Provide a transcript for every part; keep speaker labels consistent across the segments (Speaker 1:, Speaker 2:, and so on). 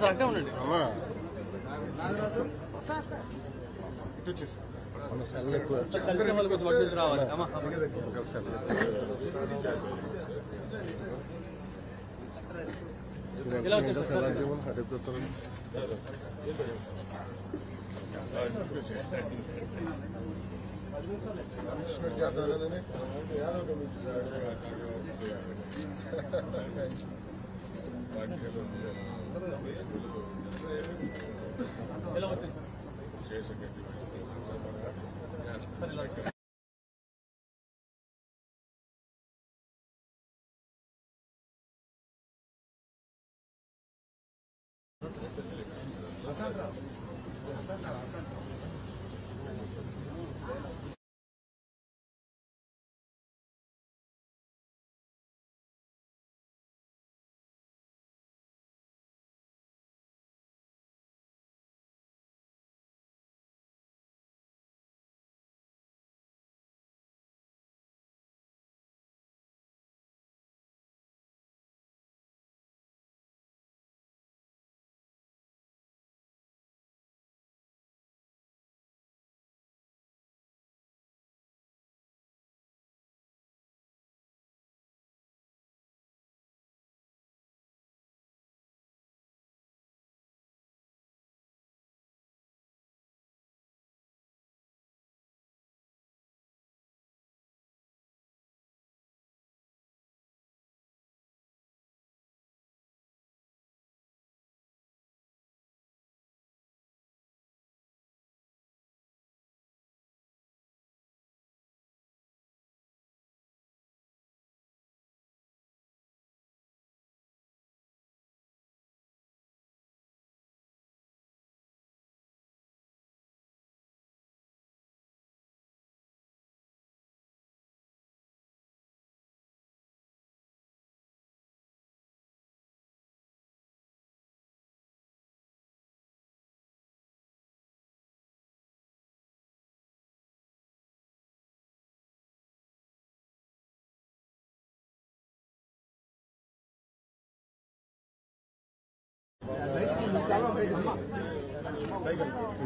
Speaker 1: అక్కడే ఉండండి రావాలి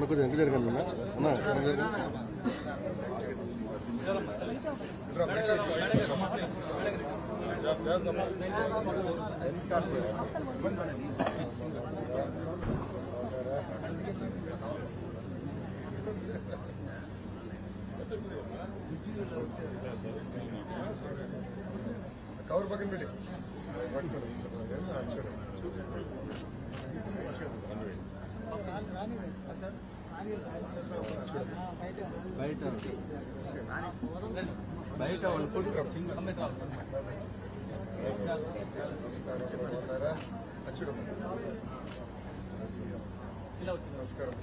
Speaker 2: కొంచెం ఎంత జరగాలి
Speaker 3: కవర్ పక్కన పెట్టి
Speaker 1: బయట
Speaker 3: నమస్కారం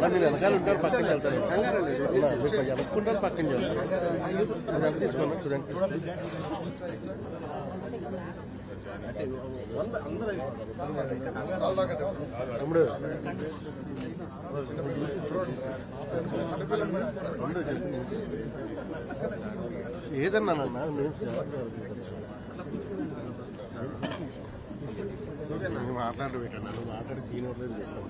Speaker 2: మీరు వెనకాల ఉంటారు పక్కన వెళ్తారు వెనక్కుంటారు పక్కన వెళ్తారు తీసుకోండి చూడండి తమ్ముడు ఏదన్నానన్నా నేను మాట్లాడి పెట్టాను నువ్వు మాట్లాడి తీనోట్లేదు పెట్టాను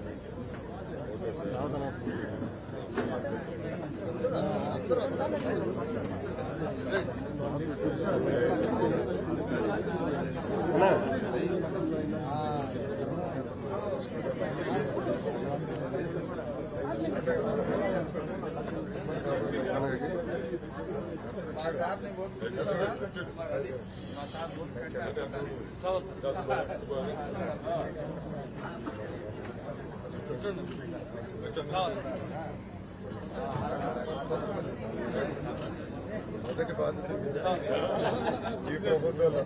Speaker 3: మొదటి బాధ్యత ఈ ప్రభుత్వంలో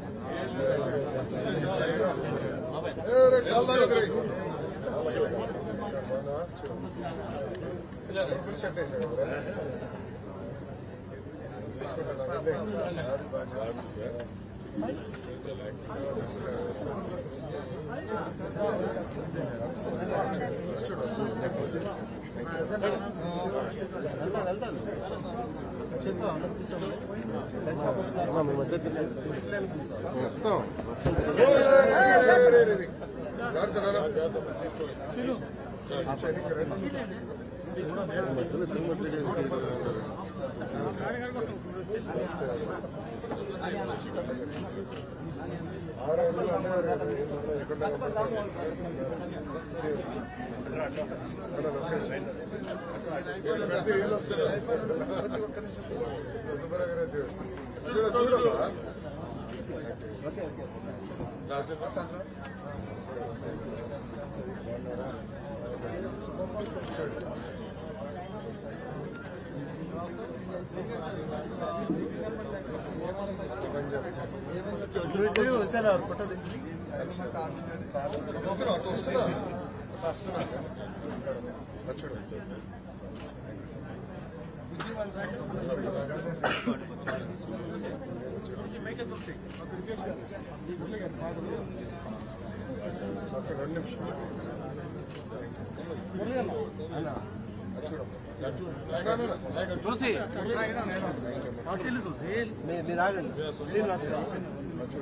Speaker 3: ఫుల్ షర్ట్ వేసాడు కదా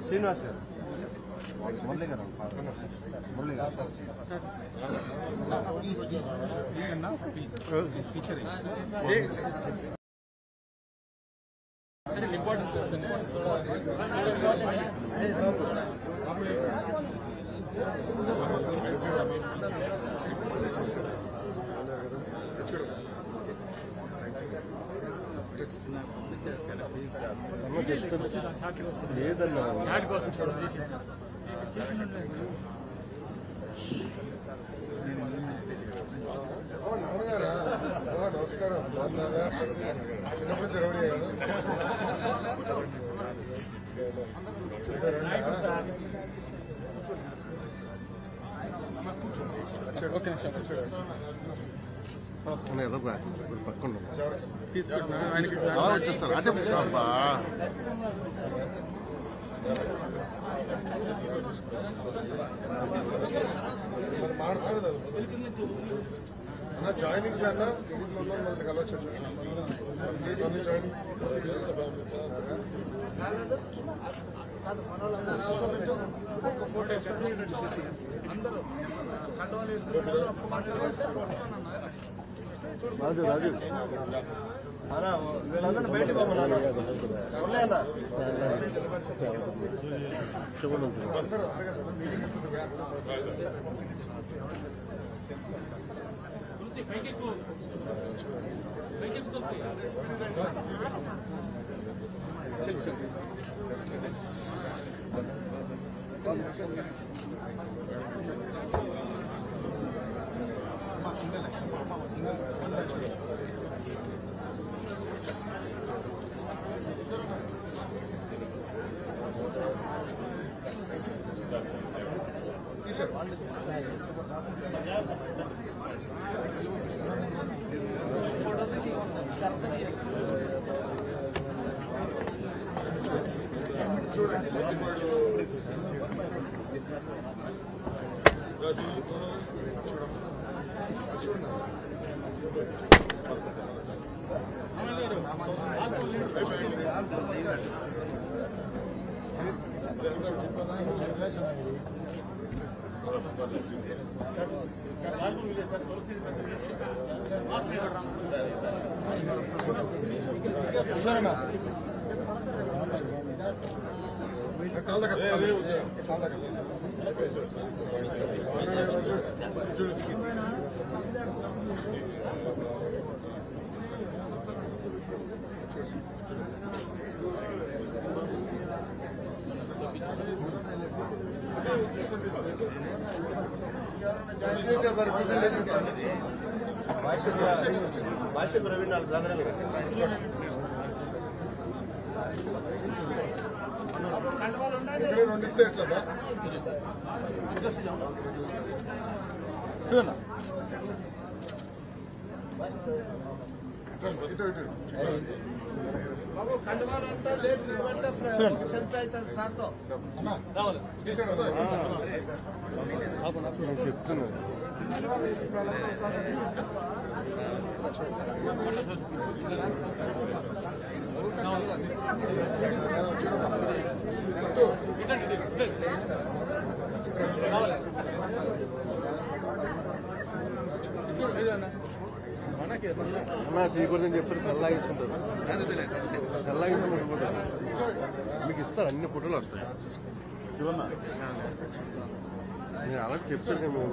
Speaker 2: శ్రీనివాస్ గారు మురళి గారు మురళి గారు లేదన్నా
Speaker 3: నాన్నగారా నమస్కారం బాగున్నారా చిన్నప్పుడు నుంచి రౌడీ
Speaker 2: ఏదో పక్కన వచ్చేస్తారు అంటే
Speaker 3: మాట్లాడతాడు అన్న జాయినింగ్స్ అన్న ఇంట్లో మనకి కలవచ్చు జాయినింగ్స్
Speaker 2: రాజు రాజు వీళ్ళందరూ బయట పోమన్నా భాష్య ప్రవీణ్ వాళ్ళ బ్రదర్
Speaker 3: ఇక్కడ రెండు ఇస్తే ఎట్లా ఇటు ఇటు
Speaker 1: బాబు కండువాలంతా లేచి నిలబడితే సెల్ఫీ అవుతుంది సార్తో
Speaker 2: చెప్తున్నాను అన్నా తీయకూడదని చెప్పి చల్లాగించుకుంటారు చల్లాగించుకుంటారు మీకు ఇస్తారు అన్ని ఫోటోలు వస్తాయి నేను అలా చెప్తాను కదా మేము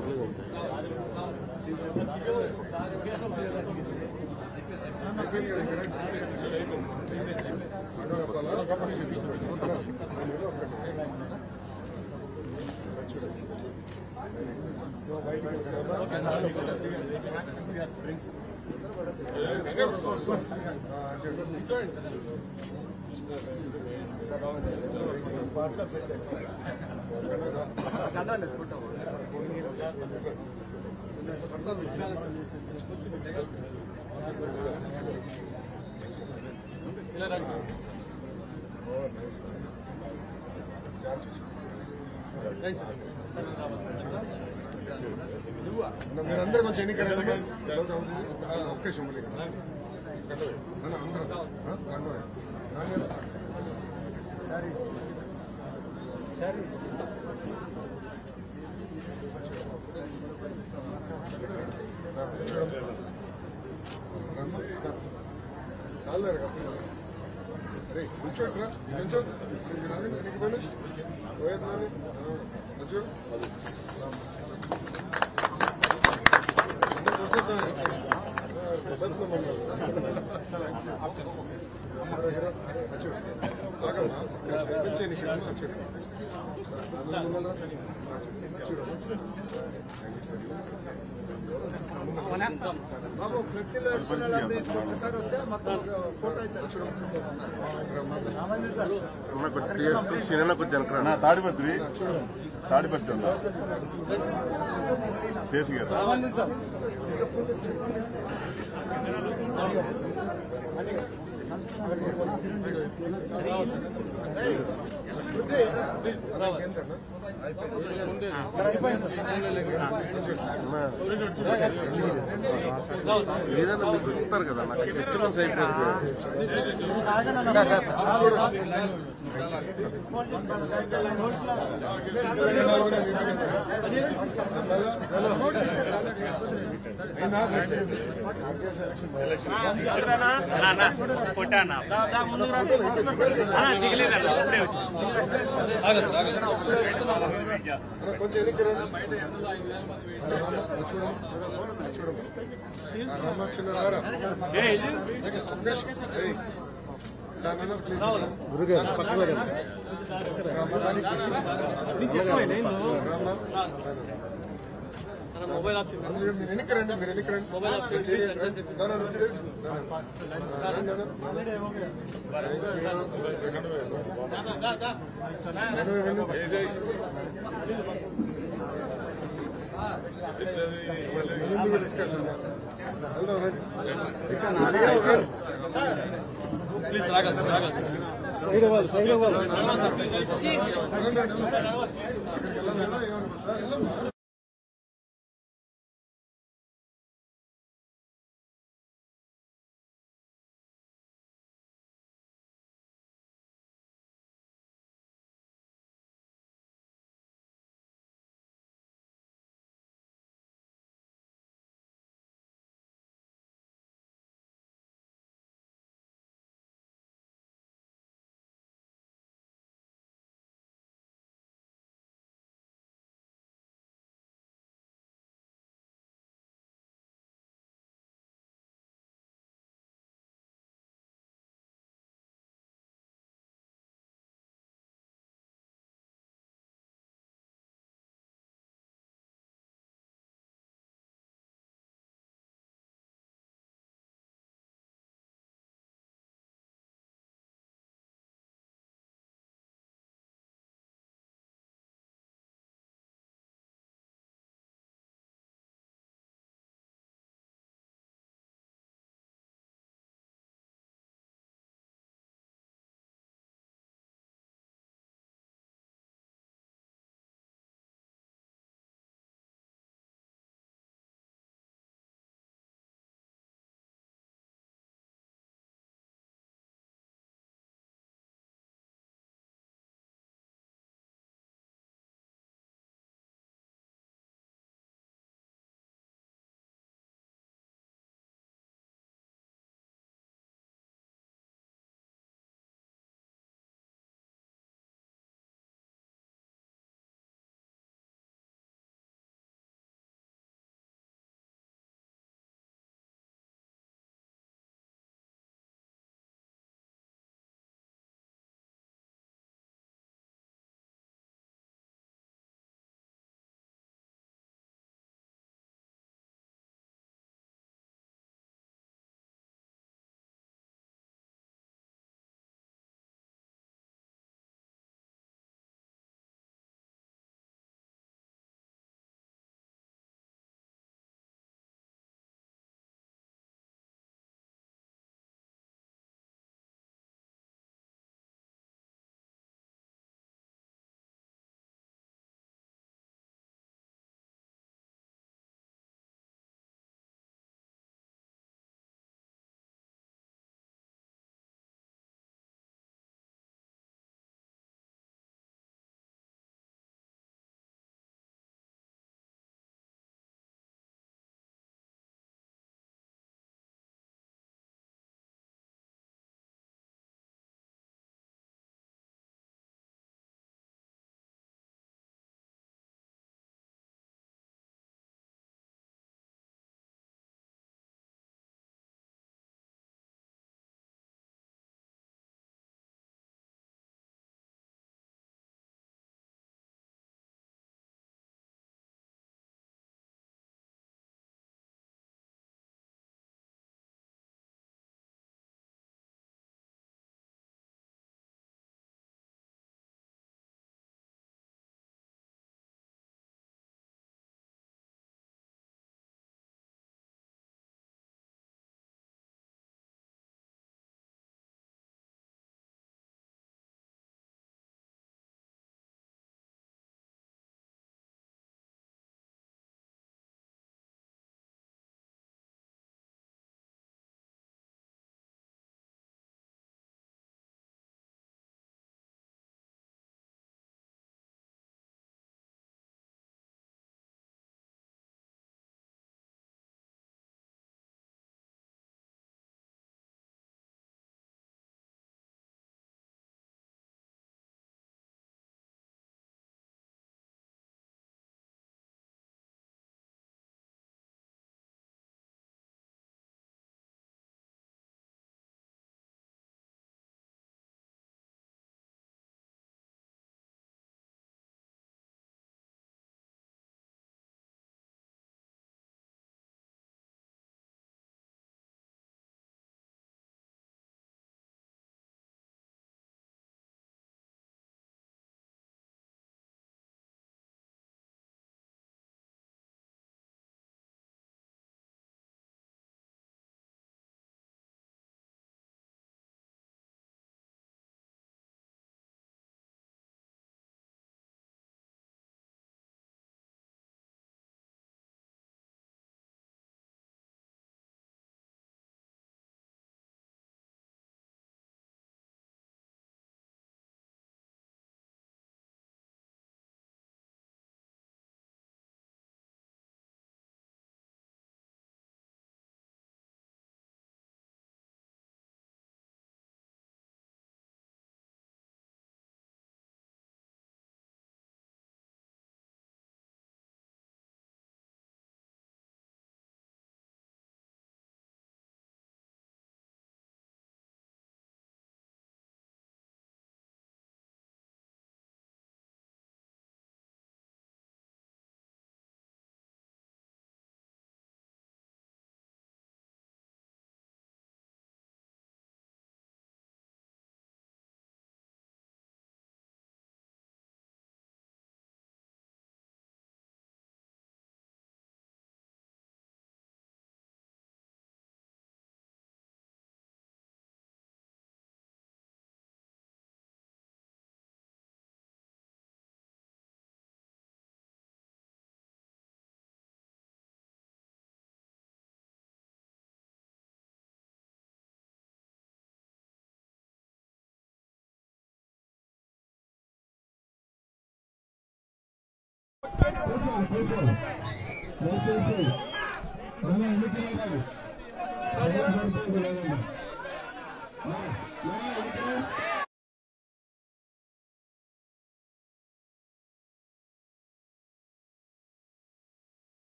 Speaker 3: మీరందరూ కొంచెం ఎన్నికలు ఒకే సింబలి కదా అందరూ చాలా అరే కూర్చోకరా కొంచెం ఎన్నికపోయినా చూడు
Speaker 1: బాబు ఫ్లెక్సీలో వేసుకున్న ఒకసారి వస్తే మొత్తం ఫోటో అయితే
Speaker 2: తాడిపత్రి ఉందా చేసి కదా ఏదైనా మీకు చెప్తారు కదా నాకు ఎస్టిమేట్స్
Speaker 3: కొంచెం చూడము రామ చిన్న రారా ప్లీజ్
Speaker 2: గురుగారు పక్కన
Speaker 3: ఎన్నికరండి మీరు ఎన్నికరండి ముందుగా డిస్కషన్
Speaker 2: సైడ్ అవ్వాలి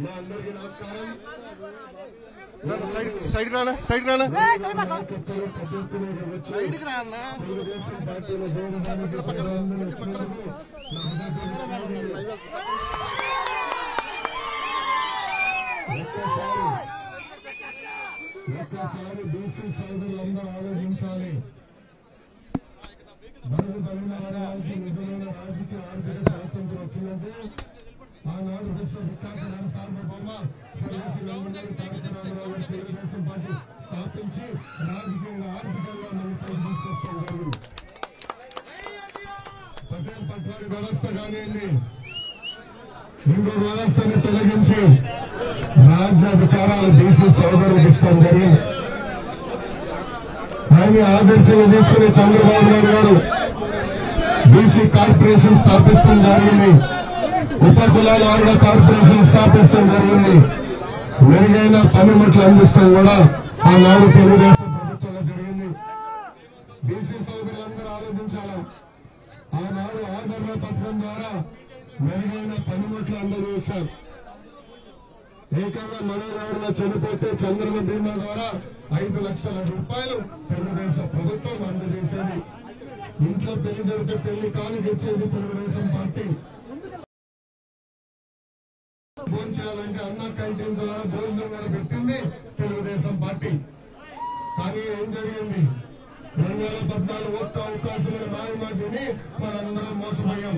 Speaker 3: మా అందరికీ నమస్కారం.
Speaker 2: సైడ్ రానా సైడ్ రానా
Speaker 3: సైడ్కి రా అన్న. తెలుగుదేశం పార్టీలో ఒక్కసారి బీసీ సోదరులందరూ ఆలోచించాలి. బడుగు బలిన వారికి నిజమైన రాజకీయ ఆర్థిక స్వాతంత్రం వచ్చిందంటే ఆనాడు విశ్వవిఖ్యాత సార్వభౌమ స్వర్గీయ నందమూరి తారక రామారావు గారు తెలుగుదేశం పార్టీ స్థాపించి రాజకీయంగా ఆర్థికంగా మనం తీసుకొస్తాం జరిగింది. పటేల్ పట్వారీ వ్యవస్థ కానివ్వండి, ఇంకో వ్యవస్థని తొలగించి రాజ్యాధికారాలు బీసీ సోదరులకు ఇస్తాం జరిగింది. ఆయన ఆదర్శంగా తీసుకుని చంద్రబాబు నాయుడు గారు బీసీ కార్పొరేషన్ స్థాపిస్తాం జరిగింది. ఉపకులాల వారిగా కార్పొరేషన్ స్థాపిస్తాం జరిగింది. మెరుగైన పనిముట్లు అందిస్తాం కూడా ఆనాడు తెలుగుదేశం ప్రభుత్వంలో జరిగింది. బీసీ సోదరులందరూ ఆలోచించాలి. ఆనాడు ఆదరణ పథకం ద్వారా మెరుగైన పనిముట్లు అందజేశారు. ఏకంగా మనోహరంగా చనిపోతే చంద్రన బీమా ద్వారా 5 లక్షల రూపాయలు తెలుగుదేశం ప్రభుత్వం అందజేసేది. ఇంట్లో పెళ్లి జరిగితే పెళ్లి కానుక ఇచ్చేది తెలుగుదేశం పార్టీ. భోజనం చేయాలంటే అన్న క్యాంటీన్ ద్వారా భోజనం కూడా పెట్టింది తెలుగుదేశం పార్టీ. కానీ ఏం జరిగింది? 2014 ఒక్క అవకాశమైన మాయమాటిని మనందరం మోసపోయాం.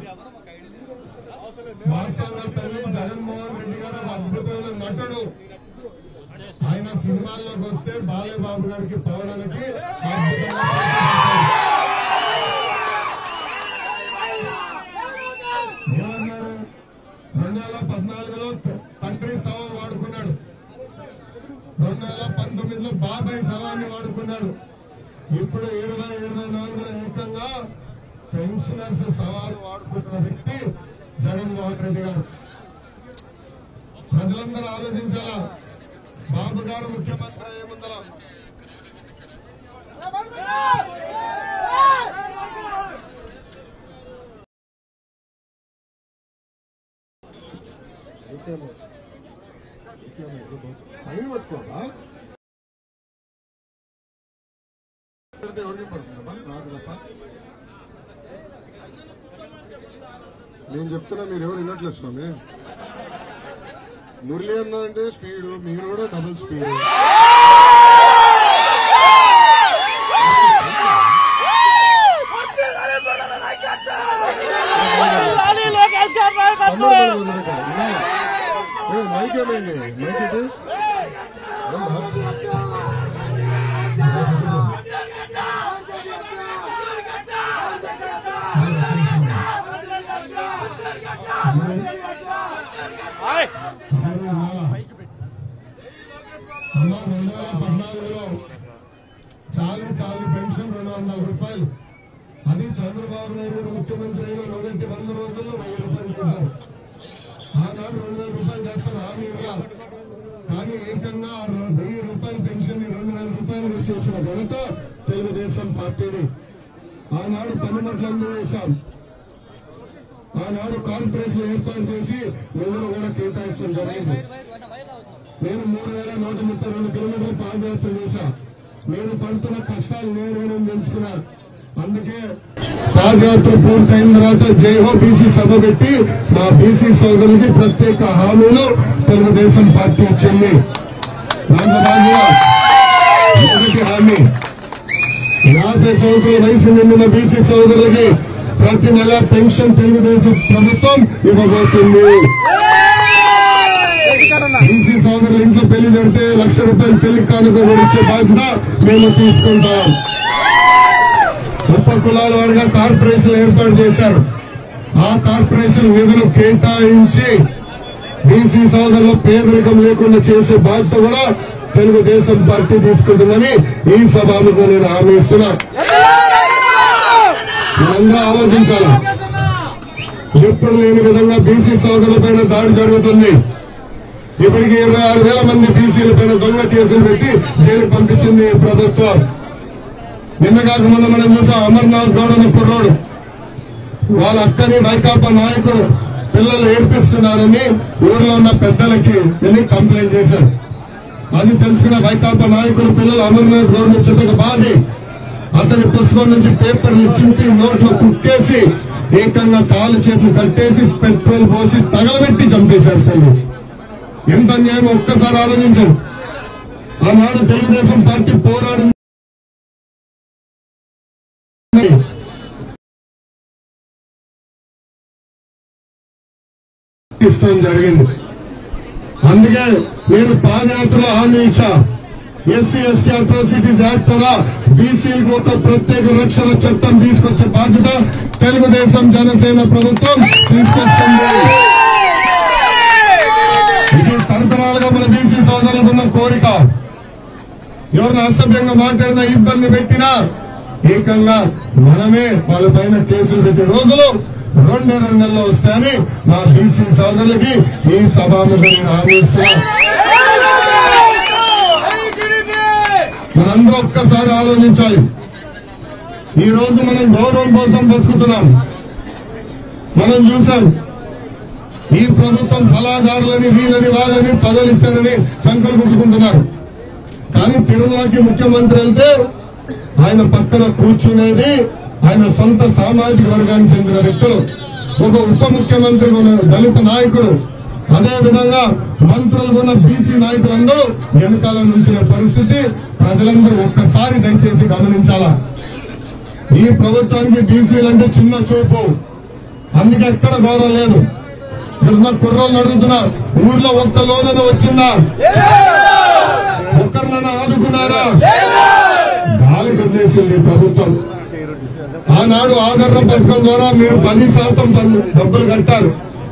Speaker 3: వాస్తవంగా తల్లి జగన్మోహన్ రెడ్డి గారు ఒక అద్భుతమైన నటుడు. ఆయన సినిమాల్లోకి వస్తే బాలేబాబు గారికి పోవడానికి అద్భుతంగా 2014లో తండ్రి శవం వాడుకున్నాడు. 2019లో బాబాయ్ శవాన్ని వాడుకున్నాడు. ఇప్పుడు 2024లో ఏకంగా పెన్షనర్స్ శవాలు వాడుకుంటున్న వ్యక్తి జగన్మోహన్ రెడ్డి గారు. ప్రజలందరూ ఆలోచించాలా. బాబు గారు ముఖ్యమంత్రి అయ్యే ముందర పైన పట్టుకోవాలా? ఎవరికి పడుతుందమ్మా? నాకు తప్ప. నేను చెప్తున్నా, మీరు ఎవరు వినట్లేదు స్వామి. మురళి అన్న అంటే స్పీడు, మీరు కూడా డబుల్ స్పీడ్. మైక్ ఏమైంది? మైక్ ఇది అమ్మ 2014లో చాలి పెన్షన్ 200 రూపాయలు. అది చంద్రబాబు నాయుడు గారు ముఖ్యమంత్రి అయిన మొదటి 100 రోజుల్లో 1000 రూపాయలు చేశారు. ఆనాడు 2000 రూపాయలు చేస్తారు హామీ ఇవ్వాల. కానీ ఏకంగా 1000 రూపాయల పెన్షన్ ని 2000 రూపాయలు చేసిన ఘనత తెలుగుదేశం పార్టీని. ఆనాడు పనిముట్లు అందజేశాం. ఆనాడు కార్పొరేషన్ ఏర్పాటు చేసి నిధులు కూడా కేటాయిస్తాం జరిగింది. నేను 3132 కిలోమీటర్లు పాదయాత్ర చేశా. నేను పడుతున్న కష్టాలు నేను తెలుసుకున్నాను. అందుకే పాదయాత్ర పూర్తయిన తర్వాత జైహో బీసీ సభ పెట్టి మా బీసీ సోదరులకి ప్రత్యేక హామీలు తెలుగుదేశం పార్టీ ఇచ్చింది. దాంట్లో భాగంగా మొదటి హామీ 50 సంవత్సరాల వయసు నిండిన బీసీ సోదరులకి ప్రతి నెల పెన్షన్ తెలుగుదేశం ప్రభుత్వం ఇవ్వబోతుంది. బీసీ సోదరులు ఇంట్లో పెళ్లి జరిగితే ₹1,00,000 పెళ్లి కానుక ఇచ్చే బాధ్యత మేము తీసుకుంటాం. ఉప కులాల వారిగా కార్పొరేషన్ ఏర్పాటు చేశారు. ఆ కార్పొరేషన్ నిధులు కేటాయించి బీసీ సోదరులు పేదరికం లేకుండా చేసే బాధ్యత కూడా తెలుగుదేశం పార్టీ తీసుకుంటుందని ఈ సభలో నేను హామీ ఇస్తున్నా. మీరందరూ ఆలోచించాలి. ఎప్పుడు లేని విధంగా బీసీ సోదరులపైన దాడి జరుగుతుంది. ఇప్పటికి 26,000 మంది బీసీలపైన దొంగ కేసులు పెట్టి జైలుకు పంపించింది ప్రభుత్వం. నిన్న కాక మొన్న మనం చూసాం అమర్నాథ్ గౌడ్ అనే కుర్రోడు వాళ్ళ అక్కని వైకాపా నాయకుడు పిల్లలు ఏడ్పిస్తున్నారని ఊర్లో ఉన్న పెద్దలకి వెళ్ళి కంప్లైంట్ చేశారు. అది తెలుసుకున్న వైకాపా నాయకులు పిల్లలు అమర్నాథ్ గౌడ్ చెత్తకు బాధి అతని పుస్తకం నుంచి పేపర్లు చింపి నోట్లో కుట్టేసి ఏకంగా కాలు చేతులు కట్టేసి పెట్రోల్ పోసి తగలబెట్టి చంపేశారు. తల్లి ఎంత అన్యాయం ఒక్కసారి ఆలోచించండి. ఆనాడు తెలుగుదేశం పార్టీ పోరాడింది జరిగింది. అందుకే నేను పాదయాత్రలో హామీ ఇచ్చా. ఎస్సీ ఎస్టీ అట్రాసిటీస్ యాక్ట్ ద్వారా బీసీలకు ఒక ప్రత్యేక రక్షణ చట్టం తీసుకొచ్చే బాధ్యత తెలుగుదేశం జనసేన ప్రభుత్వం తీసుకొచ్చింది. ఇది తరతరాలుగా మన బీసీ సోదరులకు ఉన్న కోరిక. ఎవరిని అసభ్యంగా మాట్లాడినా ఇబ్బంది పెట్టినా ఏకంగా మనమే వాళ్ళపైన కేసులు పెట్టే రోజులు 2 నెలల్లో వస్తాయని మా బీసీ సోదరులకి ఈ సభలో నేను హామీ ఇస్తున్నా. మనందరూ ఒక్కసారి ఆలోచించాలి. ఈ రోజు మనం గౌరవం కోసం బతుకుతున్నాం. మనం చూసాం ఈ ప్రభుత్వం సలహాదారులని వీళ్ళని వాళ్ళని పదవులు ఇచ్చారని చంకలు గుర్తుకుంటున్నారు. కానీ తిరుమలకి ముఖ్యమంత్రి వెళ్తే ఆయన పక్కన కూర్చునేది ఆయన సొంత సామాజిక వర్గానికి చెందిన వ్యక్తులు. ఒక ఉప ముఖ్యమంత్రి దళిత నాయకుడు, అదేవిధంగా మంత్రులు ఉన్న బీసీ నాయకులందరూ వెనకాల నుంచిన పరిస్థితి ప్రజలందరూ ఒక్కసారి దయచేసి గమనించాలా. ఈ ప్రభుత్వానికి బీసీలంటే చిన్న చూపు. అందుకే ఎక్కడ గౌరవం లేదు. ఇక్కడున్న కుర్రోళ్ళు అడుగుతున్నా, ఊర్లో ఒక్క లోన వచ్చిందా? ఒక్కరినైనా ఆదుకున్నారా? గాలి వదిలేసింది ప్రభుత్వం. ఆనాడు ఆదరణ పథకం ద్వారా మీరు 10% డబ్బులు కట్టారు.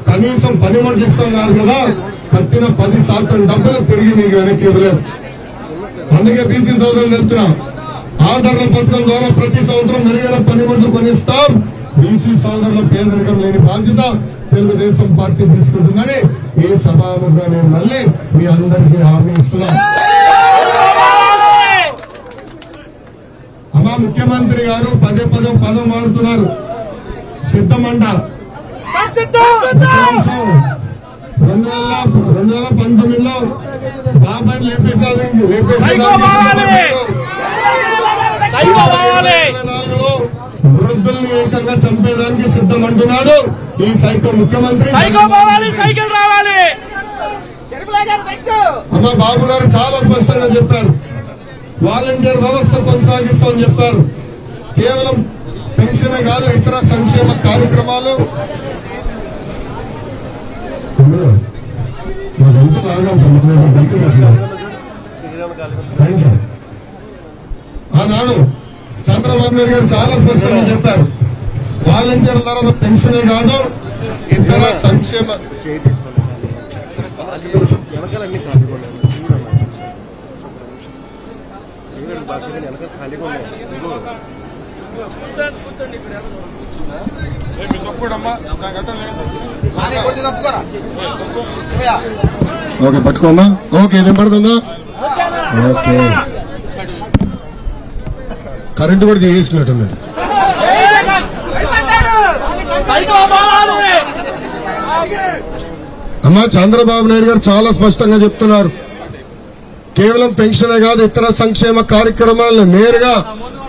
Speaker 3: కనీసం 10 కోట్లు ఇస్తున్నారు కదా, కట్టిన 10% డబ్బులు తిరిగి మీకు వెనక్కి ఇవ్వలేదు. అందుకే బీసీ సోదరులు చెప్తున్నా, ఆదరణ పథకం ద్వారా ప్రతి సంవత్సరం మెరుగైన పనిముట్లు కొనిస్తాం. బీసీ సోదరుల పేదరికం లేని బాధ్యత తెలుగుదేశం పార్టీ తీసుకుంటుందని ఈ సభాముగా నేను మళ్ళీ మీ అందరికీ హామీ ఇస్తున్నా. అమ్మా ముఖ్యమంత్రి గారు పదం మాడుతున్నారు. సిద్ధమంట 2019లో బాబాయ్ లేపేసేదానికి వృద్ధుల్ని ఏకంగా చంపేదానికి సిద్ధమంటున్నాడు ఈ సైకో ముఖ్యమంత్రి. అమ్మ బాబు గారు చాలా స్పష్టంగా చెప్పారు. వాలంటీర్ వ్యవస్థ కొనసాగిస్తామని చెప్పారు. కేవలం పెన్షన్ కాదు, ఇతర సంక్షేమ కార్యక్రమాలు ఆనాడు చంద్రబాబు నాయుడు గారు చాలా స్పష్టంగా చెప్పారు. వాలంటీర్ల ద్వారా పెన్షనే కాదు, ఇతర సంక్షేమ
Speaker 2: వెనకాలన్నీ ఖాళీగా
Speaker 3: ఓకే పట్టుకోమ్మా. ఓకే వినపడుతుందా? ఓకే కరెంటు కూడా చేసినట్టున్నారు. అమ్మా చంద్రబాబు నాయుడు గారు చాలా స్పష్టంగా చెప్తున్నారు. కేవలం పెన్షనే కాదు, ఇతర సంక్షేమ కార్యక్రమాలను నేరుగా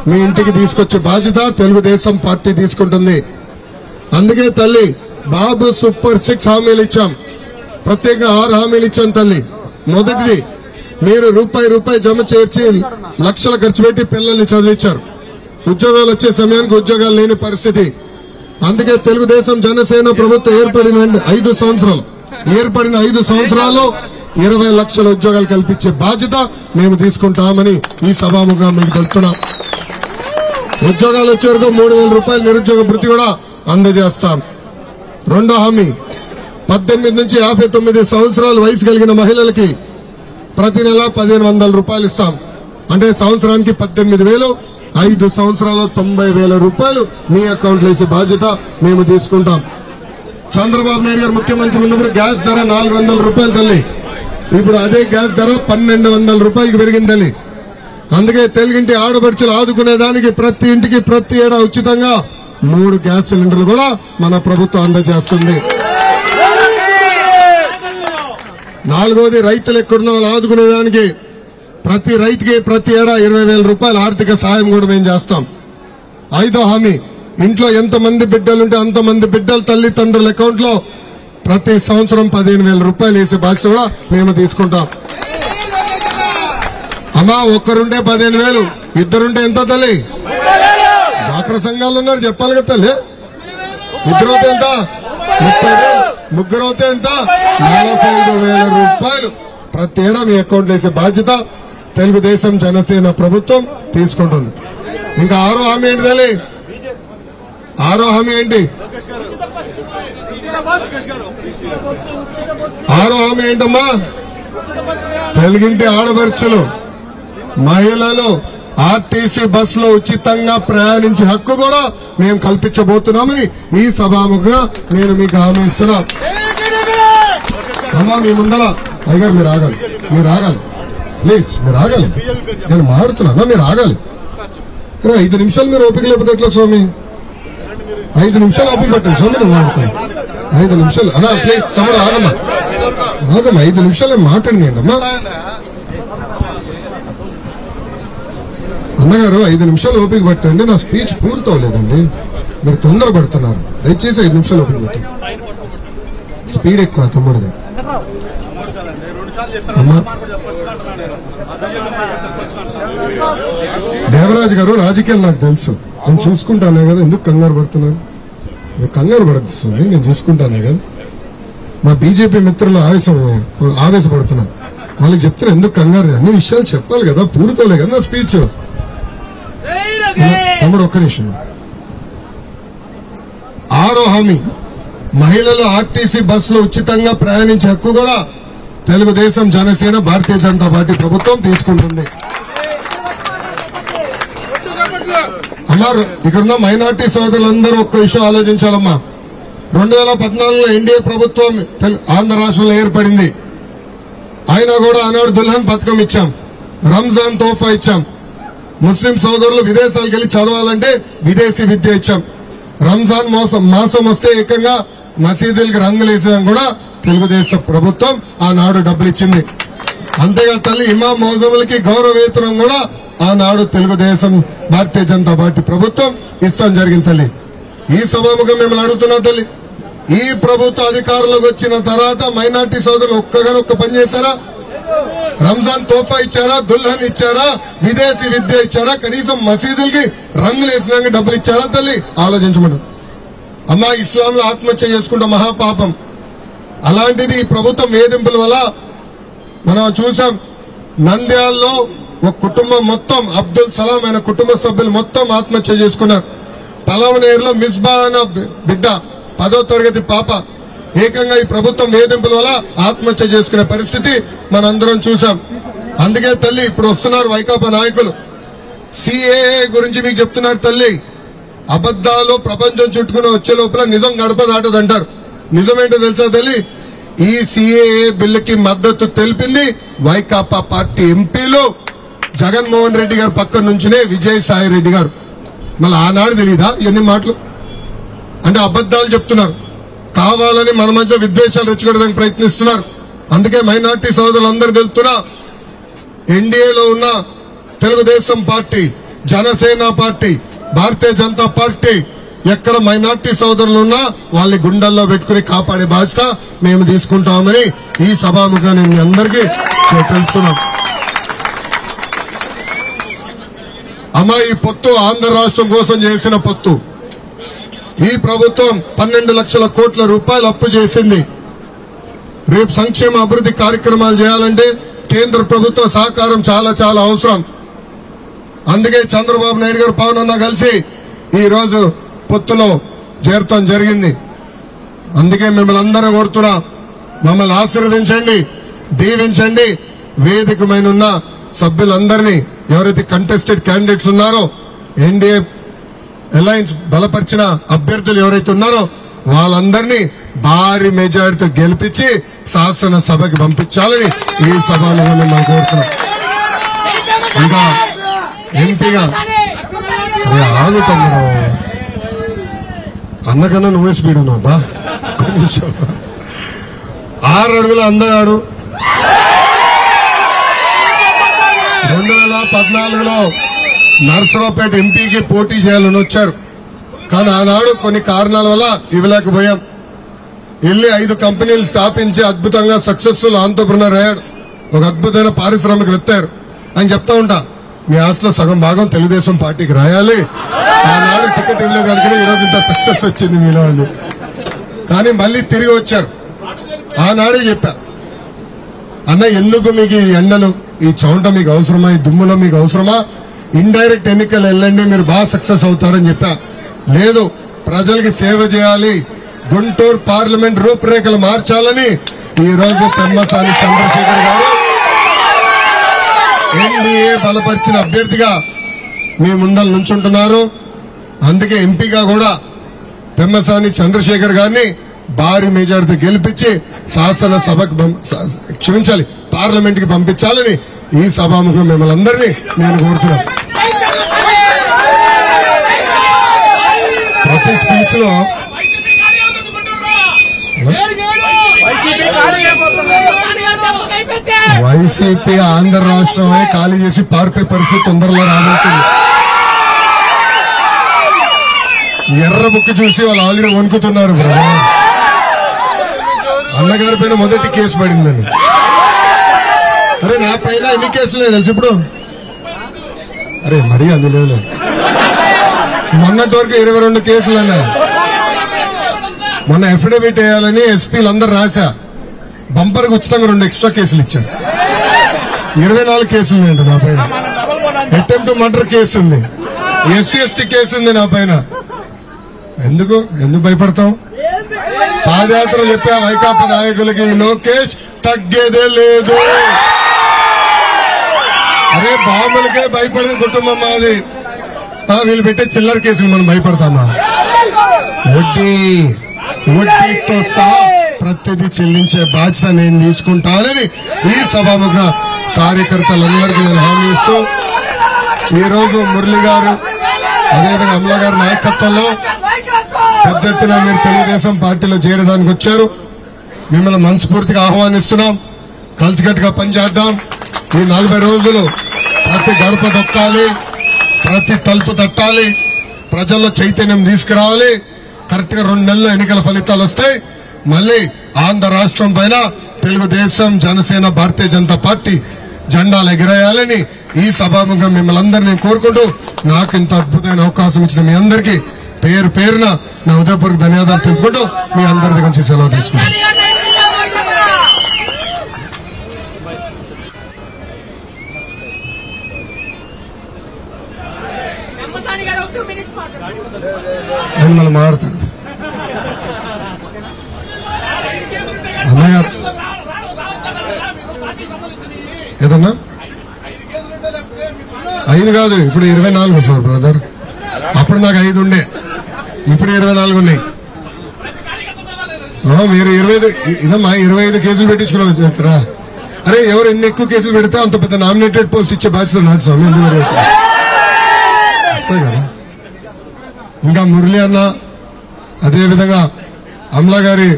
Speaker 3: మీ ఇంటికి తీసుకొచ్చే బాధ్యత తెలుగుదేశం పార్టీ తీసుకుంటుంది. అందుకే తల్లి బాబు సూపర్ 6 హామీలు ఇచ్చాం. ప్రత్యేకంగా 6 హామీలు ఇచ్చాం తల్లి. మొదటిది, మీరు రూపాయి జమ చేర్చి లక్షలు ఖర్చు పెట్టి పిల్లల్ని చదివించారు. ఉద్యోగాలు వచ్చే సమయానికి ఉద్యోగాలు లేని పరిస్థితి. అందుకే తెలుగుదేశం జనసేన ప్రభుత్వం ఏర్పడిన 5 సంవత్సరాల్లో 20 లక్షల ఉద్యోగాలు కల్పించే బాధ్యత మేము తీసుకుంటామని ఈ సభాముఖంగా మీకు తెలుపుతున్నాం. ఉద్యోగాలు వచ్చే వరకు 3,000 రూపాయలు నిరుద్యోగ భృతి కూడా అందజేస్తాం. రెండో హామీ, 18 నుంచి 59 సంవత్సరాల వయసు కలిగిన మహిళలకి ప్రతి నెల 1,500 రూపాయలు ఇస్తాం. అంటే సంవత్సరానికి 18,000, 5 సంవత్సరాల్లో 90,000 రూపాయలు మీ అకౌంట్లో వేసే బాధ్యత మేము తీసుకుంటాం. చంద్రబాబు నాయుడు గారు ముఖ్యమంత్రి ఉన్నప్పుడు గ్యాస్ ధర 400 రూపాయలు తల్లి. ఇప్పుడు అదే గ్యాస్ ధర 1,200 రూపాయలకి పెరిగింది తల్లి. అందుకే తెలుగింటి ఆడపడుచులు ఆదుకునేదానికి ప్రతి ఇంటికి ప్రతి ఏడా ఉచితంగా 3 గ్యాస్ సిలిండర్లు కూడా మన ప్రభుత్వం అందజేస్తుంది. నాలుగోది, రైతులు ఎక్కడున్న వాళ్ళు ఆదుకునేదానికి ప్రతి రైతుకి ప్రతి ఏడా 20,000 రూపాయల ఆర్థిక సాయం కూడా మేము చేస్తాం. 5వ హామీ, ఇంట్లో ఎంతమంది బిడ్డలుంటే అంతమంది బిడ్డల తల్లిదండ్రుల అకౌంట్ లో ప్రతి సంవత్సరం 15,000 రూపాయలు వేసే బాధ్యత కూడా మేము తీసుకుంటాం. అమ్మా, ఒక్కరుంటే 15,000, ఇద్దరుంటే ఎంత తల్లి? డ్వాక్రా సంఘాలు ఉన్నారు, చెప్పాలి కదా తల్లి. ఇద్దరైతే ఎంత? 30,000, ముగ్గురైతే ఎంత? 45,000 రూపాయలు ప్రతి ఏడా మీ అకౌంట్ వేసే బాధ్యత తెలుగుదేశం జనసేన ప్రభుత్వం తీసుకుంటుంది. ఇంకా 6వ హామీ ఏంటి తల్లి? 6వ హామీ ఏంటి? 6వ హామీ ఏంటమ్మా? తెలుగింటి ఆడపడుచులు మహిళలు ఆర్టీసీ బస్సులో ఉచితంగా ప్రయాణించే హక్కు కూడా మేము కల్పించబోతున్నామని ఈ సభాముఖంగా నేను మీకు హామీ ఇస్తున్నా. అమ్మా, మీ ముందర అయ్యగారు మీరు ఆగాలి, ప్లీజ్ మీరు ఆగాలి. నేను మారుతున్నా, మీరు ఆగాలి. 5 నిమిషాలు మీరు ఓపిక లేకపోతే ఎట్లా స్వామి? 5 నిమిషాలు ఓపిక పట్టండి స్వామి. నేను మాట్లాడుతాను 5 నిమిషాలు. అన్నా ప్లీజ్ తమ్ముడు ఆగమ్మా, 5 నిమిషాలు మాట్లాడండి అమ్మా. అన్నగారు 5 నిమిషాలు ఓపిక పట్టండి. నా స్పీచ్ పూర్తవలేదండి, మీరు తొందరపడుతున్నారు. దయచేసి 5 నిమిషాలు ఓపిక పట్టండి. స్పీడ్ ఎక్కువ తమ్ముడిది. అమ్మా, దేవరాజు గారు రాజకీయాలు నాకు తెలుసు, నేను చూసుకుంటానే కదా. ఎందుకు కంగారు పడుతున్నాను? మీరు కంగారు పడుతుంది, నేను చూసుకుంటానే కదా. మా బీజేపీ మిత్రులు ఆవేశపడుతున్నారు, వాళ్ళకి చెప్తున్నా ఎందుకు కంగారు? అన్ని విషయాలు చెప్పాలి కదా, పూర్తవలే కదా నా స్పీచ్. తమ్ముడు ఒక్క నిమిషం. 6వ హామీ, మహిళలు ఆర్టీసీ బస్సులో ఉచితంగా ప్రయాణించే హక్కు కూడా తెలుగుదేశం జనసేన భారతీయ జనతా పార్టీ ప్రభుత్వం తీసుకుంటుంది. అమ్మా, ఇక్కడున్న మైనార్టీ సోదరులందరూ ఒక్క విషయం ఆలోచించాలమ్మా. 2014లో ఎన్డీఏ ప్రభుత్వం ఆంధ్ర రాష్ట్రంలో ఏర్పడింది. అయినా కూడా ఆనాడు దుల్హన్ పథకం ఇచ్చాం, రంజాన్ తోఫా ఇచ్చాం. ముస్లిం సోదరులు విదేశాలకు వెళ్లి చదవాలంటే విదేశీ విద్య ఇచ్చాం. రంజాన్ మాసం వస్తే ఏకంగా మసీదులకు రంగులేసేదని కూడా తెలుగుదేశం ప్రభుత్వం ఆనాడు డబ్బులు ఇచ్చింది. అంతేగా తల్లి, ఇమాం మౌజములకి గౌరవ వేతనం కూడా ఆనాడు తెలుగుదేశం భారతీయ జనతా పార్టీ ప్రభుత్వం ఇస్తాం జరిగింది తల్లి. ఈ సభాముఖం మిమ్మల్ని అడుగుతున్నా తల్లి, ఈ ప్రభుత్వ అధికారంలోకి వచ్చిన తర్వాత మైనార్టీ సోదరులు ఒక్క పని చేశారా? రంజాన్ తోఫా ఇచ్చారా? దుల్హన్ ఇచ్చారా? విదేశీ విద్య ఇచ్చారా? కనీసం మసీదులకి రంగులు వేసినాక డబ్బులు ఇచ్చారా తల్లి? ఆలోచించమను. అమ్మా, ఇస్లాంలో ఆత్మహత్య చేసుకుంటే మహాపాపం. అలాంటిది ఈ ప్రభుత్వం వేధింపుల వల్ల మనం చూసాం. నంద్యాలలో ఒక కుటుంబం మొత్తం, అబ్దుల్ సలాం అయిన కుటుంబ సభ్యులు మొత్తం ఆత్మహత్య చేసుకున్నారు. పలమనేరులో మిస్బా అన్న బిడ్డ 10వ తరగతి పాప ఏకంగా ఈ ప్రభుత్వం వేధింపుల వల్ల ఆత్మహత్య చేసుకునే పరిస్థితి మనందరం చూసాం. అందుకే తల్లి ఇప్పుడు వస్తున్నారు వైకాపా నాయకులు, సిఏఏ గురించి మీకు చెప్తున్నారు తల్లి. అబద్దాలు ప్రపంచం చుట్టుకుని వచ్చే లోపల నిజం గడప దాటదంటారు. నిజమేంటో తెలుసా తల్లి? ఈ సిఏఏ బిల్లుకి మద్దతు తెలిపింది వైకాపా పార్టీ ఎంపీలు. జగన్మోహన్ రెడ్డి గారు పక్కన నుంచినే విజయసాయి రెడ్డి గారు. మళ్ళీ ఆనాడు తెలియదా ఇవన్నీ మాటలు? అంటే అబద్దాలు చెప్తున్నారు, కావాలని మన మధ్య విద్వేషాలు రెచ్చగొట్టడానికి ప్రయత్నిస్తున్నారు. అందుకే మైనార్టీ సోదరులందరూ తెలుస్తున్నా, ఎన్డీఏలో ఉన్న Telugu Desam party, Janasena party, Bharatiya Janata party ఎక్కడ మైనార్టీ సోదరులు ఉన్నా వాళ్ళని గుండెల్లో పెట్టుకుని కాపాడే బాధ్యత మేము తీసుకుంటామని ఈ సభాముఖంగా నేను అందరికీ తెలుపుతున్నాం. అమ్మా, ఈ పొత్తు ఆంధ్ర రాష్ట్రం కోసం చేసిన పొత్తు. ఈ ప్రభుత్వం 12 లక్షల కోట్ల రూపాయలు అప్పు చేసింది. రేపు సంక్షేమ అభివృద్ధి కార్యక్రమాలు చేయాలంటే కేంద్ర ప్రభుత్వ సహకారం చాలా చాలా అవసరం. అందుకే చంద్రబాబు నాయుడు గారు పవన్ అన్న కలిసి ఈ రోజు పొత్తులో చేరటం జరిగింది. అందుకే మిమ్మల్ని అందరూ కోరుతున్నా, మమ్మల్ని ఆశీర్వదించండి, దీవించండి. వేదిక మీద ఉన్న సభ్యులందరినీ, ఎవరైతే కంటెస్టెడ్ క్యాండిడేట్స్ ఉన్నారో, ఎన్డీఏ అలయన్స్ బలపరిచిన అభ్యర్థులు ఎవరైతే ఉన్నారో వాళ్ళందరినీ భారీ మెజారిటీతో గెలిపించి శాసనసభకి పంపించాలని ఈ సభలో మేము కోరుతున్నాం. ఇంకా ఎంపీగా ఆగుతున్నాడు అన్నకన్నా నువ్వే స్పీడ్ ఉన్నావు బా. 6 అడుగుల అందగాడు 2014లో నర్సరావుపేట ఎంపీకి పోటీ చేయాలని వచ్చారు. కానీ ఆనాడు కొన్ని కారణాల వల్ల ఇవ్వలేకపోయాం. వెళ్ళి 5 కంపెనీలు స్థాపించి అద్భుతంగా సక్సెస్ఫుల్ ఆంటర్‌ప్రెన్యూర్ అయ్యాడు. ఒక అద్భుతమైన పారిశ్రామిక వెత్తారు అని చెప్తా ఉంటా. మీ ఆస్తిలో సగం భాగం తెలుగుదేశం పార్టీకి రాయాలి. ఆనాడు టికెట్ ఇవ్వలేదానికి ఈరోజు ఇంత సక్సెస్ వచ్చింది మీలో. కానీ మళ్ళీ తిరిగి వచ్చారు. ఆనాడే చెప్పా, అన్న ఎందుకు మీకు ఈ ఎండలు, ఈ చౌంట మీకు అవసరమా, ఈ దుమ్ములో మీకు అవసరమా, ఇండైరెక్ట్ ఎన్నికలు వెళ్ళండి, మీరు బాగా సక్సెస్ అవుతారని చెప్పా. లేదు, ప్రజలకి సేవ చేయాలి, గుంటూరు పార్లమెంట్ రూపురేఖలు మార్చాలని ఈ రోజు పెమ్మసాని చంద్రశేఖర్ గారు ఎన్డీఏ బలపరిచిన అభ్యర్థిగా మీ ముందర నుంచుంటున్నారు. అందుకే ఎంపీగా కూడా పెమ్మసాని చంద్రశేఖర్ గారిని భారీ మెజారిటీతో గెలిపించి శాసనసభకు క్షమించాలి పార్లమెంట్ కి పంపించాలని ఈ సభాముఖం మిమ్మల్ని అందరినీ నేను కోరుతున్నాను. ప్రతి స్పీచ్ లో వైసీపీ ఆంధ్ర రాష్ట్రమే ఖాళీ చేసి పారిపోయే పరిస్థితి తొందరలో రాబోతుంది. ఎర్ర బుక్ చూసి వాళ్ళు ఆల్రెడీ వణుకుతున్నారు. బ్రదర్, అన్నగారి పైన మొదటి కేసు పడిందని. అరే నా పైన ఎన్ని కేసులు తెలుసు ఇప్పుడు? అరే మరీ అందులో మొన్నటి వరకు 22 కేసులన్నా. మొన్న అఫిడవిట్ వేయాలని ఎస్పీలు అందరు రాశా. బంపర్కి ఉచితంగా 2 ఎక్స్ట్రా కేసులు ఇచ్చారు. 24 కేసులు ఏంటి నా పైన. అటెంప్ట్ మర్డర్ కేసు ఉంది, ఎస్సీ ఎస్టీ కేసు ఉంది నా పైన. ఎందుకు భయపడతాం? పాదయాత్ర చెప్పా వైకాపా నాయకులకి, లోకేష్ తగ్గేదే లేదు. అరే బాంబులకే భయపడిన కుటుంబం మాది. వీళ్ళు పెట్టే చిల్లర కేసులు మనం భయపడతామా? వడ్డీతో సహా ప్రతిదీ చెల్లించే బాధ్యత నేను తీసుకుంటానని ఈ సభాముఖ కార్యకర్తలందరికీ నేను హామీ ఇస్తూ, ఈ రోజు మురళి గారు అదేవిధంగా అమల గారి నాయకత్వంలో పెద్ద ఎత్తున మీరు తెలుగుదేశం పార్టీలో చేరడానికి వచ్చారు. మిమ్మల్ని మనస్ఫూర్తిగా ఆహ్వానిస్తున్నాం. కలిసికట్టుగా పనిచేద్దాం. ఈ 40 రోజులు ప్రతి గడప దొక్కాలి, ప్రతి తలుపు తట్టాలి, ప్రజల్లో చైతన్యం తీసుకురావాలి. కరెక్ట్ గా 2 నెలల్లో ఎన్నికల ఫలితాలు వస్తాయి. మళ్ళీ ఆంధ్ర రాష్ట్రం పైన తెలుగుదేశం, జనసేన, భారతీయ జనతా పార్టీ జెండాలు ఎగిరేయాలని ఈ సభాముఖంగా మిమ్మల్ని అందరినీ కోరుకుంటూ, నాకు ఇంత అద్భుతమైన అవకాశం ఇచ్చిన మీ అందరికీ పేరు పేరున నా హృదయపూర్వక ధన్యవాదాలు తెలుపుకుంటూ మీ అందరి దగ్గర నుంచి సెలవు తీసుకున్నాను. ఆయన మళ్ళీ మాట్లాడతాడు. అన్నయ్య ఏదన్నా 5 కాదు, ఇప్పుడు 24 సార్ బ్రదర్. అప్పుడు నాకు 5 ఉండే, ఇప్పుడు 24 ఉన్నాయి. సో మీరు 25 కేసులు పెట్టించుకున్నా చెప్తారా? అరే ఎవరు ఎన్ని ఎక్కువ కేసులు పెడితే అంత పెద్ద నామినేటెడ్ పోస్ట్ ఇచ్చే బాధ్యత నాది స్వామి. ఎందుకు వస్తాయి కదా. ఇంకా మురళి అన్న, అదేవిధంగా అమలా గారి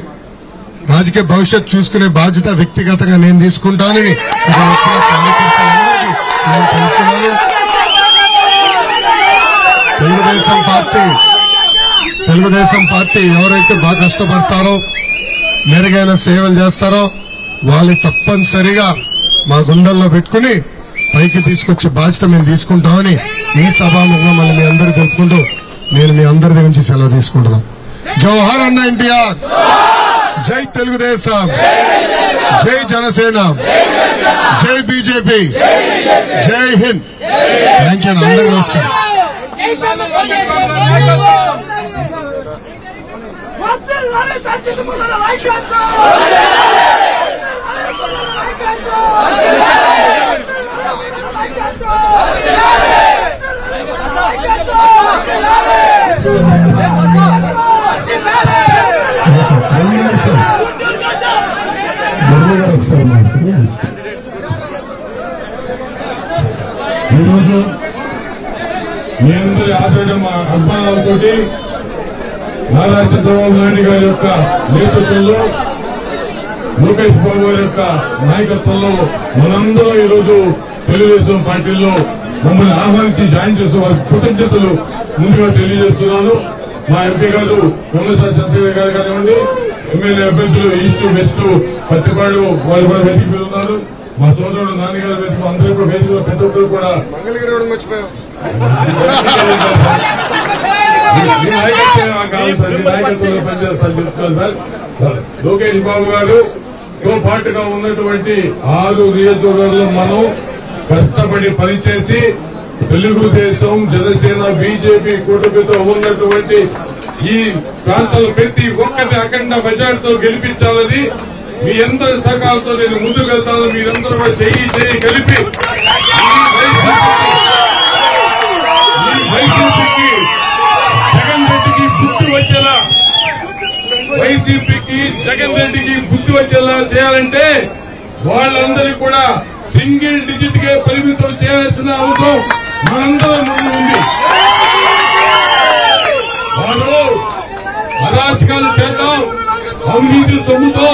Speaker 3: రాజకీయ భవిష్యత్ చూసుకునే బాధ్యత వ్యక్తిగతంగా నేను తీసుకుంటానని వచ్చిన కార్యకర్తలందరికీ నేను చెబుతున్నాను. తెలుగుదేశం పార్టీ ఎవరైతే బాగా కష్టపడతారో మెరుగైన సేవలు చేస్తారో వాళ్ళు తప్పనిసరిగా మా గుండెల్లో పెట్టుకుని పైకి తీసుకొచ్చే బాధ్యత మేము తీసుకుంటామని ఈ సభాముఖంగా మళ్ళీ మీ అందరూ తెలుపుకుంటూ నేను మీ అందరి దగ్గర నుంచి సెలవు తీసుకుంటున్నాను. జవహర్ అన్న ఎన్టీఆర్, జై తెలుగుదేశం, జై జనసేన, జై బీజేపీ, జై హింద్. Thank you. అందరికీ నమస్కారం.
Speaker 4: ఈరోజు మీ అందరి ఆదరణ మా అభిమానాలతో నారా చంద్రబాబు నాయుడు గారి యొక్క నేతృత్వంలో లోకేష్ బాబు గారి యొక్క నాయకత్వంలో మనందరం ఈరోజు తెలుగుదేశం పార్టీలో మమ్మల్ని ఆహ్వానించి జాయిన్ చేసిన వారి కృతజ్ఞతలు ముందుగా తెలియజేస్తున్నాను. మా ఎంపీ గారు కొమ్మసారి చంద్రశేఖర్ గారు కానివ్వండి, ఎమ్మెల్యే అభ్యర్థులు ఈస్ట్ వెస్ట్ పత్తిపాడు వాళ్ళు కూడా వేదిక మీద ఉన్నారు. మా సోదరుడు నాన్నగారు వేదిక అందరూ కూడా వేదికలో ప్రతి ఒక్కరు కూడా
Speaker 1: మంగళగిరి మర్చిపోయాం.
Speaker 4: నాయకత్వంలో పనిచేస్తాను చెప్తున్నాను సార్. లోకేష్ బాబు గారు తో పాటుగా ఉన్నటువంటి 6 నియోజకవర్గాల్లో మనం కష్టపడి పనిచేసి తెలుగుదేశం, జనసేన, బీజేపీ కూటమితో ఉన్నటువంటి ఈ ప్రాంతాలు ప్రతి ఒక్కటి అఖండ మెజార్టీతో గెలిపించాలని మీ అందరి సహకారంతో నేను ముందుకు వెళ్తాను. మీరందరూ కూడా చేయి కలిపి వైసీపీకి జగన్ రెడ్డికి బుద్ధి వచ్చేలా బుద్ధి వచ్చేలా చేయాలంటే వాళ్ళందరికీ కూడా సింగిల్ డిజిట్ కే పరిమితం చేయాల్సిన అవసరం మనందరం ముందు ఉంది. వారు అరాచకాలు చేద్దాం, అవినీతి సొమ్ముతో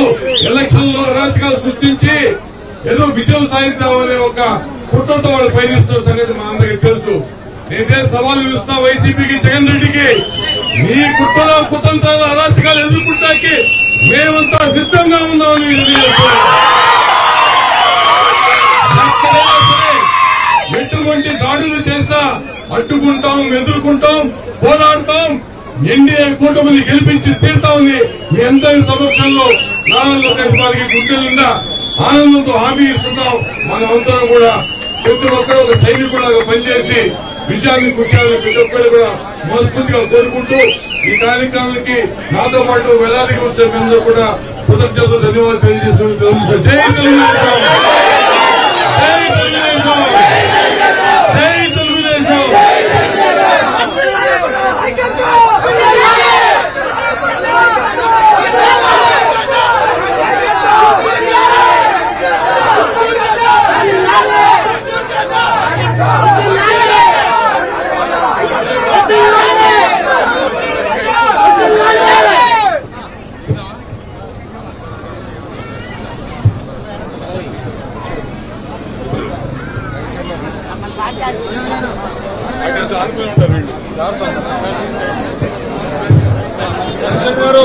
Speaker 4: ఎలక్షన్ లో అరాచకాలు సృష్టించి ఏదో విజయం సాధిద్దామనే ఒక కుట్రతో వాళ్ళు పయనిస్తున్న సంగతి మా అందరికీ తెలుసు. నేనే సవాల్ ఇస్తా వైసీపీకి, జగన్ రెడ్డికి, మీ కుట్రలో కుతంత్రాలు అరాచకాలు ఎదుర్కొంటానికి మేమంతా సిద్ధంగా ఉన్నామని ఎక్కడైనా సరే ఎటువంటి దాడులు చేస్తా అడ్డుకుంటాం, ఎదుర్కొంటాం, పోరాడతాం, ఎన్డీఏ కూటమిని గెలిపించి తీరుతామని మీ అందరి సమక్షంలో నారా లోకేష్ గారికి గుండెలుండా ఆనందంతో హామీ ఇస్తున్నాం. మనమందరం కూడా ప్రతి ఒక్కరు ఒక సైనికులాగా పనిచేసి విజయాన్ని కృషియాలని ప్రతి ఒక్కరు కూడా మనస్ఫూర్తిగా కోరుకుంటూ ఈ కార్యక్రమానికి నాతో పాటు వేలాదిగా వచ్చే మేమందరూ కూడా కృతజ్ఞతలు, ధన్యవాదాలు తెలియజేస్తున్నారు. జై తెలుగుదేశం, జై తెలుగుదేశం, జై తెలుగుదేశం.
Speaker 1: చంద్రశేఖర్ గారు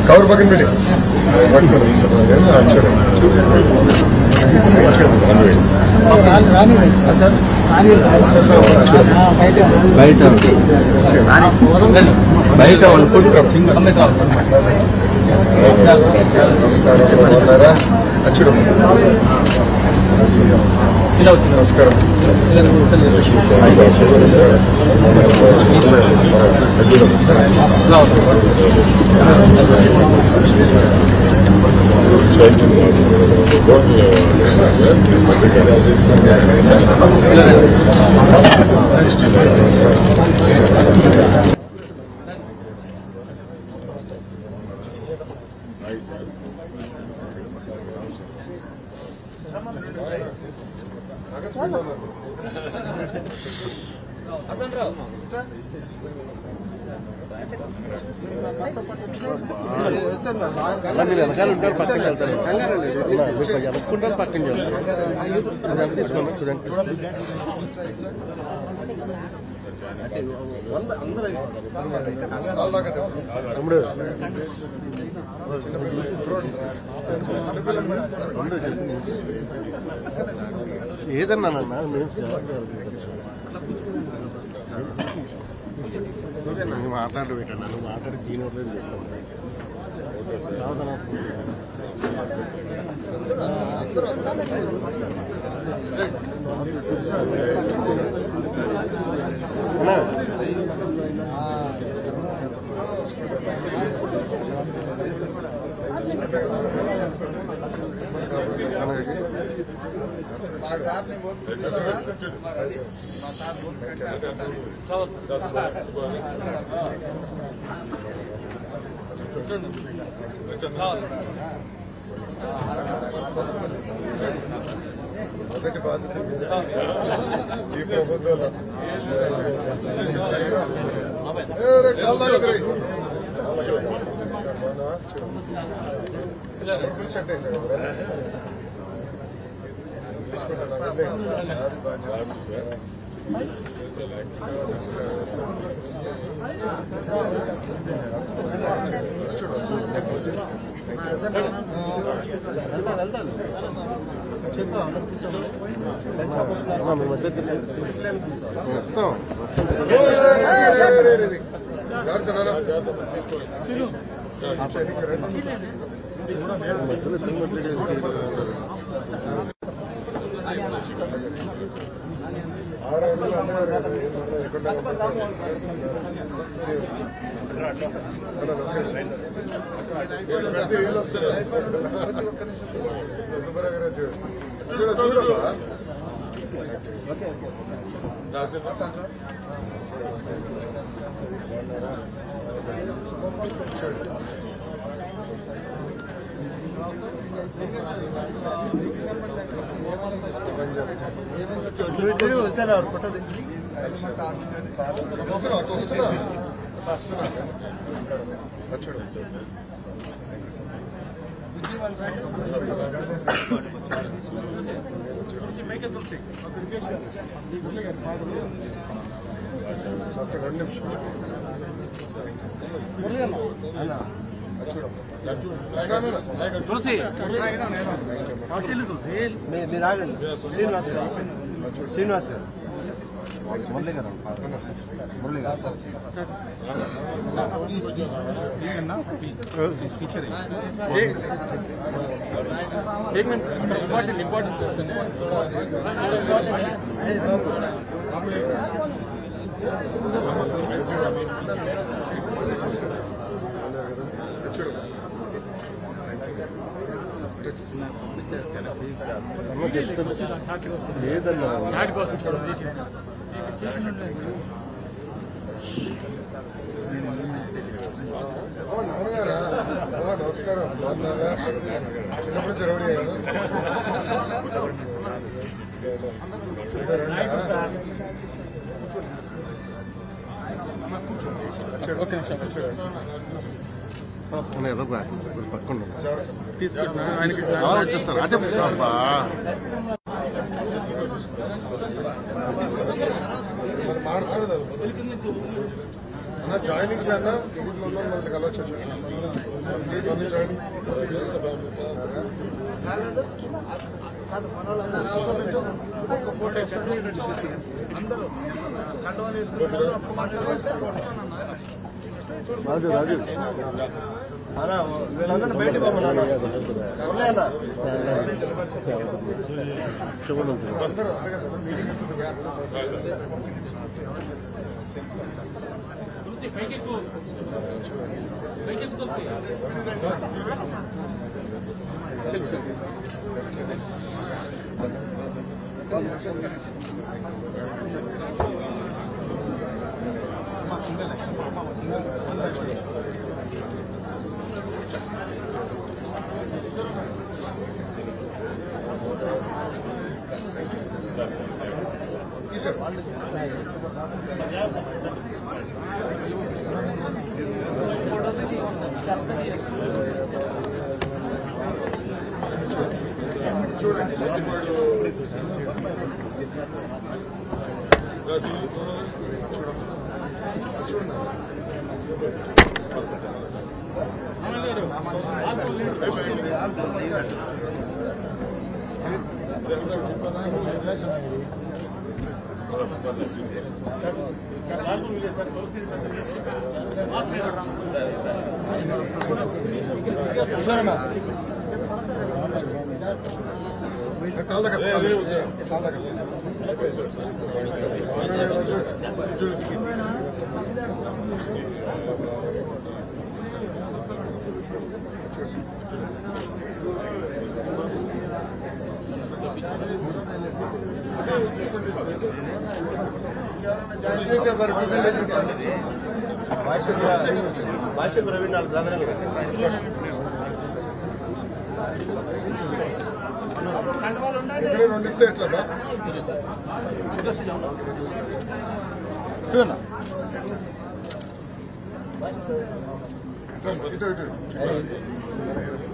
Speaker 3: కవర్ పక్కన పెట్టి నమస్కారం.
Speaker 2: మీరు వెనకాల ఉంటారు, పక్కన వెళ్తారు, ఎనుకుంటారు, పక్కన వెళ్తారు. తీసుకోండి. ఏదన్నా నువ్వు మాట్లాడు పెట్టాను, నువ్వు మాట్లాడి తీనట్లేదు పెట్టాను. మొదటి బాధ్యత ఈ ప్రభుత్వంలో ఫుల్ షర్ట్ వేసాడు కదా.
Speaker 1: శ్రీనివాస్ గారు మురళి గారు మురళి గారు
Speaker 2: లేదన్నా
Speaker 3: నాన్నగారా నమస్కారం బాగున్నారా చిన్నప్పుడు చెరవడి
Speaker 2: ఏదో పక్కన వచ్చేస్తారు అటే బా
Speaker 3: మాట్లాడదు అన్న జాయినింగ్స్ అన్న టికెట్లో ఉన్న మనకి కలవచ్చు ప్లీజ్ ఓన్లీ జాయినింగ్స్
Speaker 1: అందరూ కండవాలు వేసుకుంటారు ఒక్క మాట
Speaker 2: రాజు రాజు
Speaker 1: వీళ్ళందరూ బయట
Speaker 3: ఎట్లా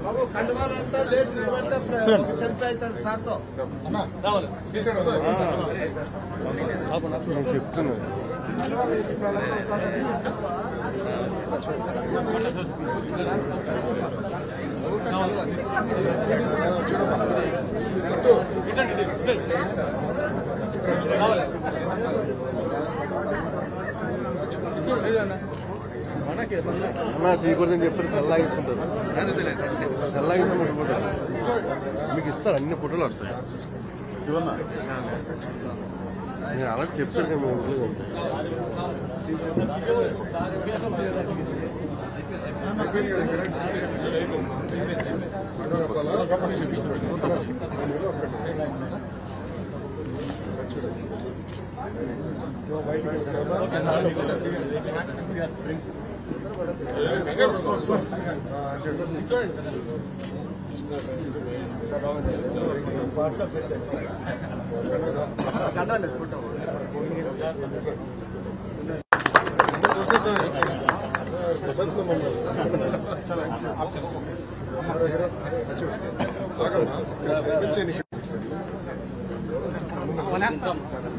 Speaker 1: బాబు కండవాలంతా లేచి నిలబడితే సెల్ఫీ అవుతుంది సార్తో
Speaker 2: చెప్తున్నా తీయకూడదని చెప్పి చల్లాగిస్తుంటారు చల్లాగిస్తుంటారు మీకు ఇస్తారు అన్ని ఫోటోలు వస్తాయి నేను అలా చెప్తాను కదా మేము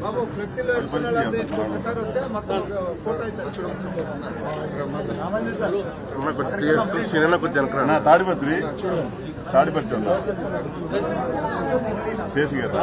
Speaker 1: బాబు ఫ్లెక్సీలో వేసుకున్న వాళ్ళందరూ ఇట్లా ఒకసారి వస్తే మొత్తం ఫోటో అవుతుంది
Speaker 2: తాడిపత్రి శేషి గారు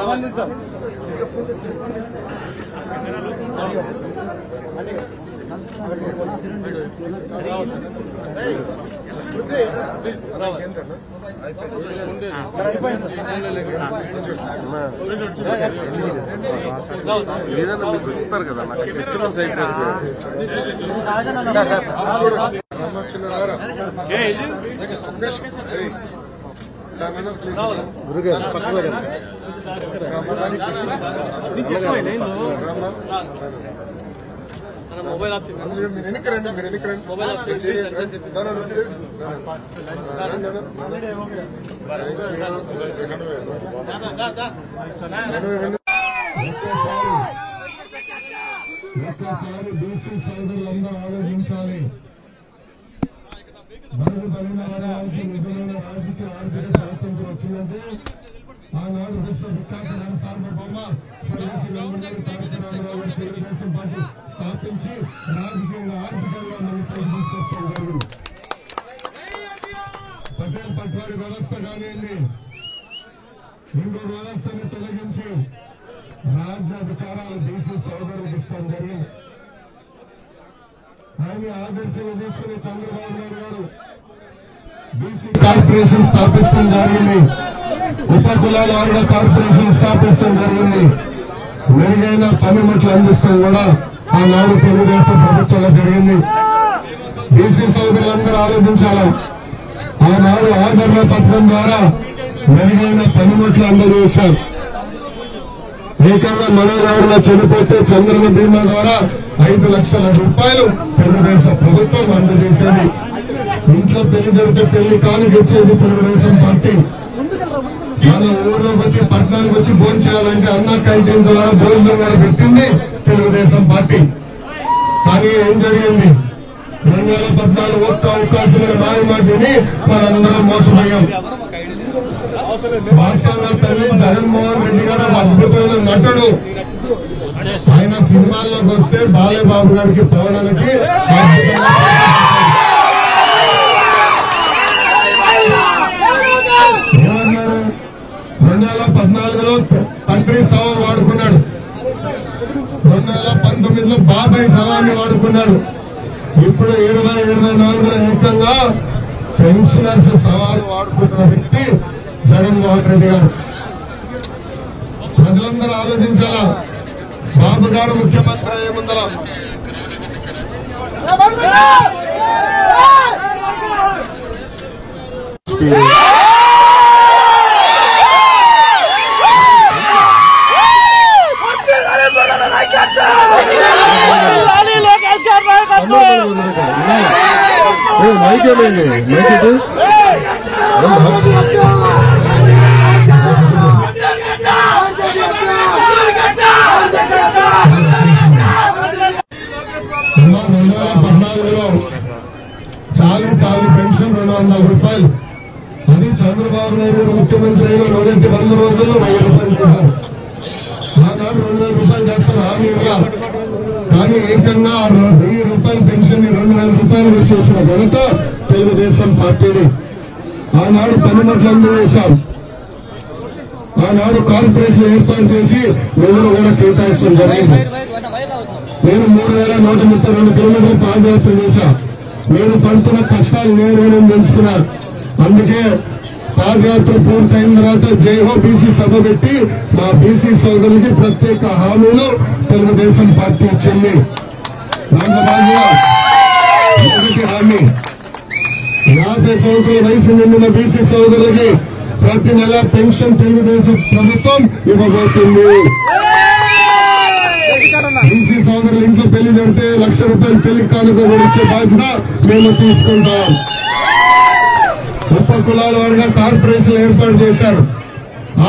Speaker 2: ఏదైనా మీకు చెప్తారు కదా నాకు ఫెస్టివల్స్ గురుగారు పక్కన
Speaker 1: మొబైల్
Speaker 2: ఎన్నికరండి మీరు ఎన్నికరండి
Speaker 3: ఒక్కసారి బీసీ సోదరులందరూ ఆలోచించాలి. బడుగు బలైన వారికి నిజమైన రాజకీయ ఆర్థిక స్వాతంత్రం వచ్చిందంటే ఆనాడు విశ్వవిఖ్యాత సార్వభౌమ స్వర్గీయ నందమూరి తారక రామారావు గారు తెలుగుదేశం పార్టీ స్థాపించి రాజకీయంగా ఆర్థికంగా మనకు తీసుకొస్తారు. పటేల్ పట్వారి వ్యవస్థ కానివ్వండి, ఇంకో వ్యవస్థని తొలగించి రాజ్యాధికారాలు బీసీ సోదరులకు ఇస్తాం జరిగింది. ఆయన ఆదర్శంగా తీసుకుని చంద్రబాబు నాయుడు గారు బీసీ కార్పొరేషన్ స్థాపించడం జరిగింది. ఉప కులాల వారిగా కార్పొరేషన్ స్థాపించడం జరిగింది. మెరుగైన పనిముట్లు అందిస్తాం కూడా ఆనాడు తెలుగుదేశం ప్రభుత్వంలో జరిగింది. బీసీ సోదరులందరూ ఆలోచించాలి. ఆనాడు ఆదరణ పథకం ద్వారా మెరుగైన పనిముట్లు అందజేశారు. ఏకంగా మనోహరంగా చనిపోతే చంద్రన బీమా ద్వారా 5 లక్షల రూపాయలు తెలుగుదేశం ప్రభుత్వం అందజేసేది. ఇంట్లో పెళ్లి జరిగితే పెళ్లి కానుక ఇచ్చేది తెలుగుదేశం పార్టీ. మన ఊర్లోకి వచ్చి పట్టణానికి వచ్చి భోజనం చేయాలంటే అన్న క్యాంటీన్ ద్వారా భోజనం కూడా పెట్టింది తెలుగుదేశం పార్టీ. కానీ ఏం జరిగింది? 2014 ఒక్క అవకాశం మాయమాటిని మనందరం మోసపోయాం. వాస్తవంగా తల్లి జగన్మోహన్ రెడ్డి గారు అద్భుతమైన నటుడు. ఆయన సినిమాల్లోకి వస్తే బాలయ్యబాబు గారికి పోవడానికి ఏమన్నాడు? 2014లో తండ్రి శవం వాడుకున్నాడు. 2019లో బాబాయ్ శవాన్ని వాడుకున్నాడు. ఇప్పుడు 2024లో ఏకంగా పెన్షనర్స్ సవాలు వాడుకుంటున్న వ్యక్తి జగన్మోహన్ రెడ్డి గారు. ప్రజలందరూ ఆలోచించాలా? బాబు గారు ముఖ్యమంత్రి అయ్యే ముందర మైక్ ఏమైంది? మైక్ ఇటు చాలీ పెన్షన్ 200 రూపాయలు అది చంద్రబాబు నాయుడు గారు ముఖ్యమంత్రి అయిన 100 రోజుల్లో 1000 రూపాయలు చేశారు. ఆనాడు 2000 రూపాయలు చేస్తాను హామీ ఇవ్వాలి. కానీ ఏకంగా 1000 రూపాయల పెన్షన్ 2000 రూపాయలు చేసిన ఘనత తెలుగుదేశం పార్టీని. ఆనాడు పనిముట్లందరూ వేశాం. ఆనాడు కార్పొరేషన్ ఏర్పాటు చేసి నిధులు కూడా కేటాయించడం జరిగింది. నేను 3132 కిలోమీటర్లు పాదయాత్ర చేశా. నేను పడుతున్న కష్టాలు నేను తెలుసుకున్నాను. అందుకే పాదయాత్ర పూర్తయిన తర్వాత జైహో బీసీ సభ పెట్టి మా బీసీ సోదరులకి ప్రత్యేక హామీలు తెలుగుదేశం పార్టీ ఇచ్చింది. దాంట్లో భాగంగా మొదటి హామీ 50 సంవత్సరాల వయసు నిండిన బీసీ సోదరులకి ప్రతి నెల పెన్షన్ తెలుగుదేశం ప్రభుత్వం ఇవ్వబోతుంది. బీసీ సోదరులు ఇంట్లో పెళ్లి జరిగితే 1,00,000 రూపాయలు పెళ్లి కానుక కూడా ఇచ్చే బాధ్యత మేము తీసుకుంటాం. ఉప కులాల వారిగా కార్పొరేషన్ ఏర్పాటు చేశారు.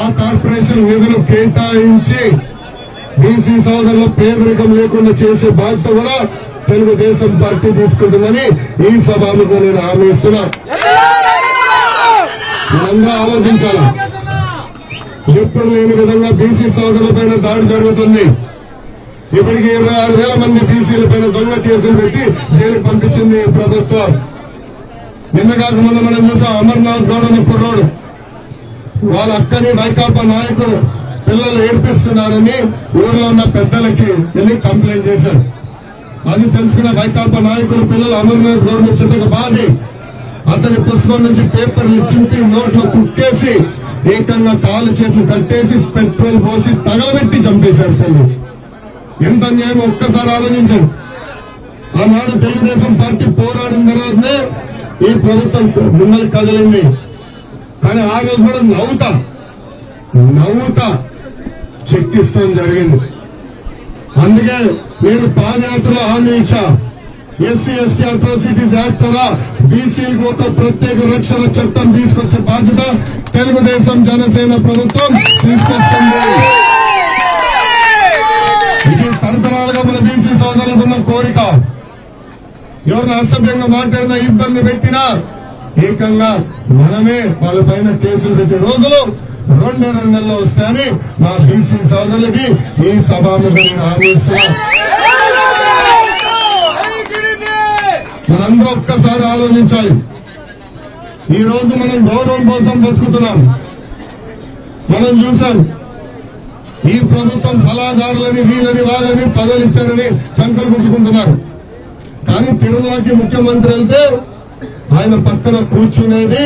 Speaker 3: ఆ కార్పొరేషన్ నిధులు కేటాయించి బీసీ సోదరులు పేదరికం లేకుండా చేసే బాధ్యత కూడా తెలుగుదేశం పార్టీ తీసుకుంటుందని ఈ సభలో నేను హామీ ఇస్తున్నా. మనందరూ ఆలోచించాలి. ఎప్పుడు లేని విధంగా బీసీ సోదరులపైన దాడి జరుగుతుంది. ఇప్పటికి 26,000 మంది బీసీలపైన దొంగ కేసులు పెట్టి జైలుకు పంపించింది ప్రభుత్వం. నిన్నగాక మొన్న మనం చూసాం అమర్నాథ్ గౌడ్ అనే కుర్రోడు వాళ్ళ అక్కని వైకాపా నాయకుడు పిల్లలు ఏడ్పిస్తున్నారని ఊర్లో ఉన్న పెద్దలకి వెళ్ళి కంప్లైంట్ చేశారు. అది తెలుసుకున్న వైకాపా నాయకులు పిల్లలు అమర్నాథ్ గౌడ్ చితక బాధి అతని పుస్తకం నుంచి పేపర్లు చింపి నోట్లో కుక్కేసి ఏకంగా కాలు చేతులు కట్టేసి పెట్రోల్ పోసి తగలబెట్టి చంపేశారు. తల్లి ఎంత అన్యాయం ఒక్కసారి ఆలోచించండి. ఆనాడు తెలుగుదేశం పార్టీ పోరాడిన తర్వాతనే ఈ ప్రభుత్వం మిమ్మల్ని కదిలింది. కానీ ఆ రోజు కూడా నవ్వుతా చెక్కిస్తాం జరిగింది. అందుకే నేను పాదయాత్రలో హామీ ఇచ్చా. ఎస్సీ ఎస్టీ అట్రాసిటీస్ యాక్ట్ ద్వారా బీసీలకు ఒక ప్రత్యేక రక్షణ చట్టం తీసుకొచ్చే బాధ్యత తెలుగుదేశం జనసేన ప్రభుత్వం తీసుకొస్తుంది. ఇది తరతరాలుగా మన బీసీ సోదరులకు ఉన్న కోరిక. ఎవరిని అసభ్యంగా మాట్లాడినా ఇబ్బంది పెట్టినా ఏకంగా మనమే వాళ్ళపైన కేసులు పెట్టే రోజులు 2 నెలల్లో వస్తాయని మా బీసీ సోదరులకి ఈ సభాముఖంగా నేను హామీ ఇస్తున్నా. మనందరూ ఒక్కసారి ఆలోచించాలి. ఈ రోజు మనం గౌరవం కోసం బతుకుతున్నాం. మనం చూసాం ఈ ప్రభుత్వం సలహాదారులని వీళ్ళని వాళ్ళని పదవులు ఇచ్చారని చంకలు గుర్తుకుంటున్నారు. కానీ తిరుమలకి ముఖ్యమంత్రి వెళ్తే ఆయన పక్కన కూర్చునేది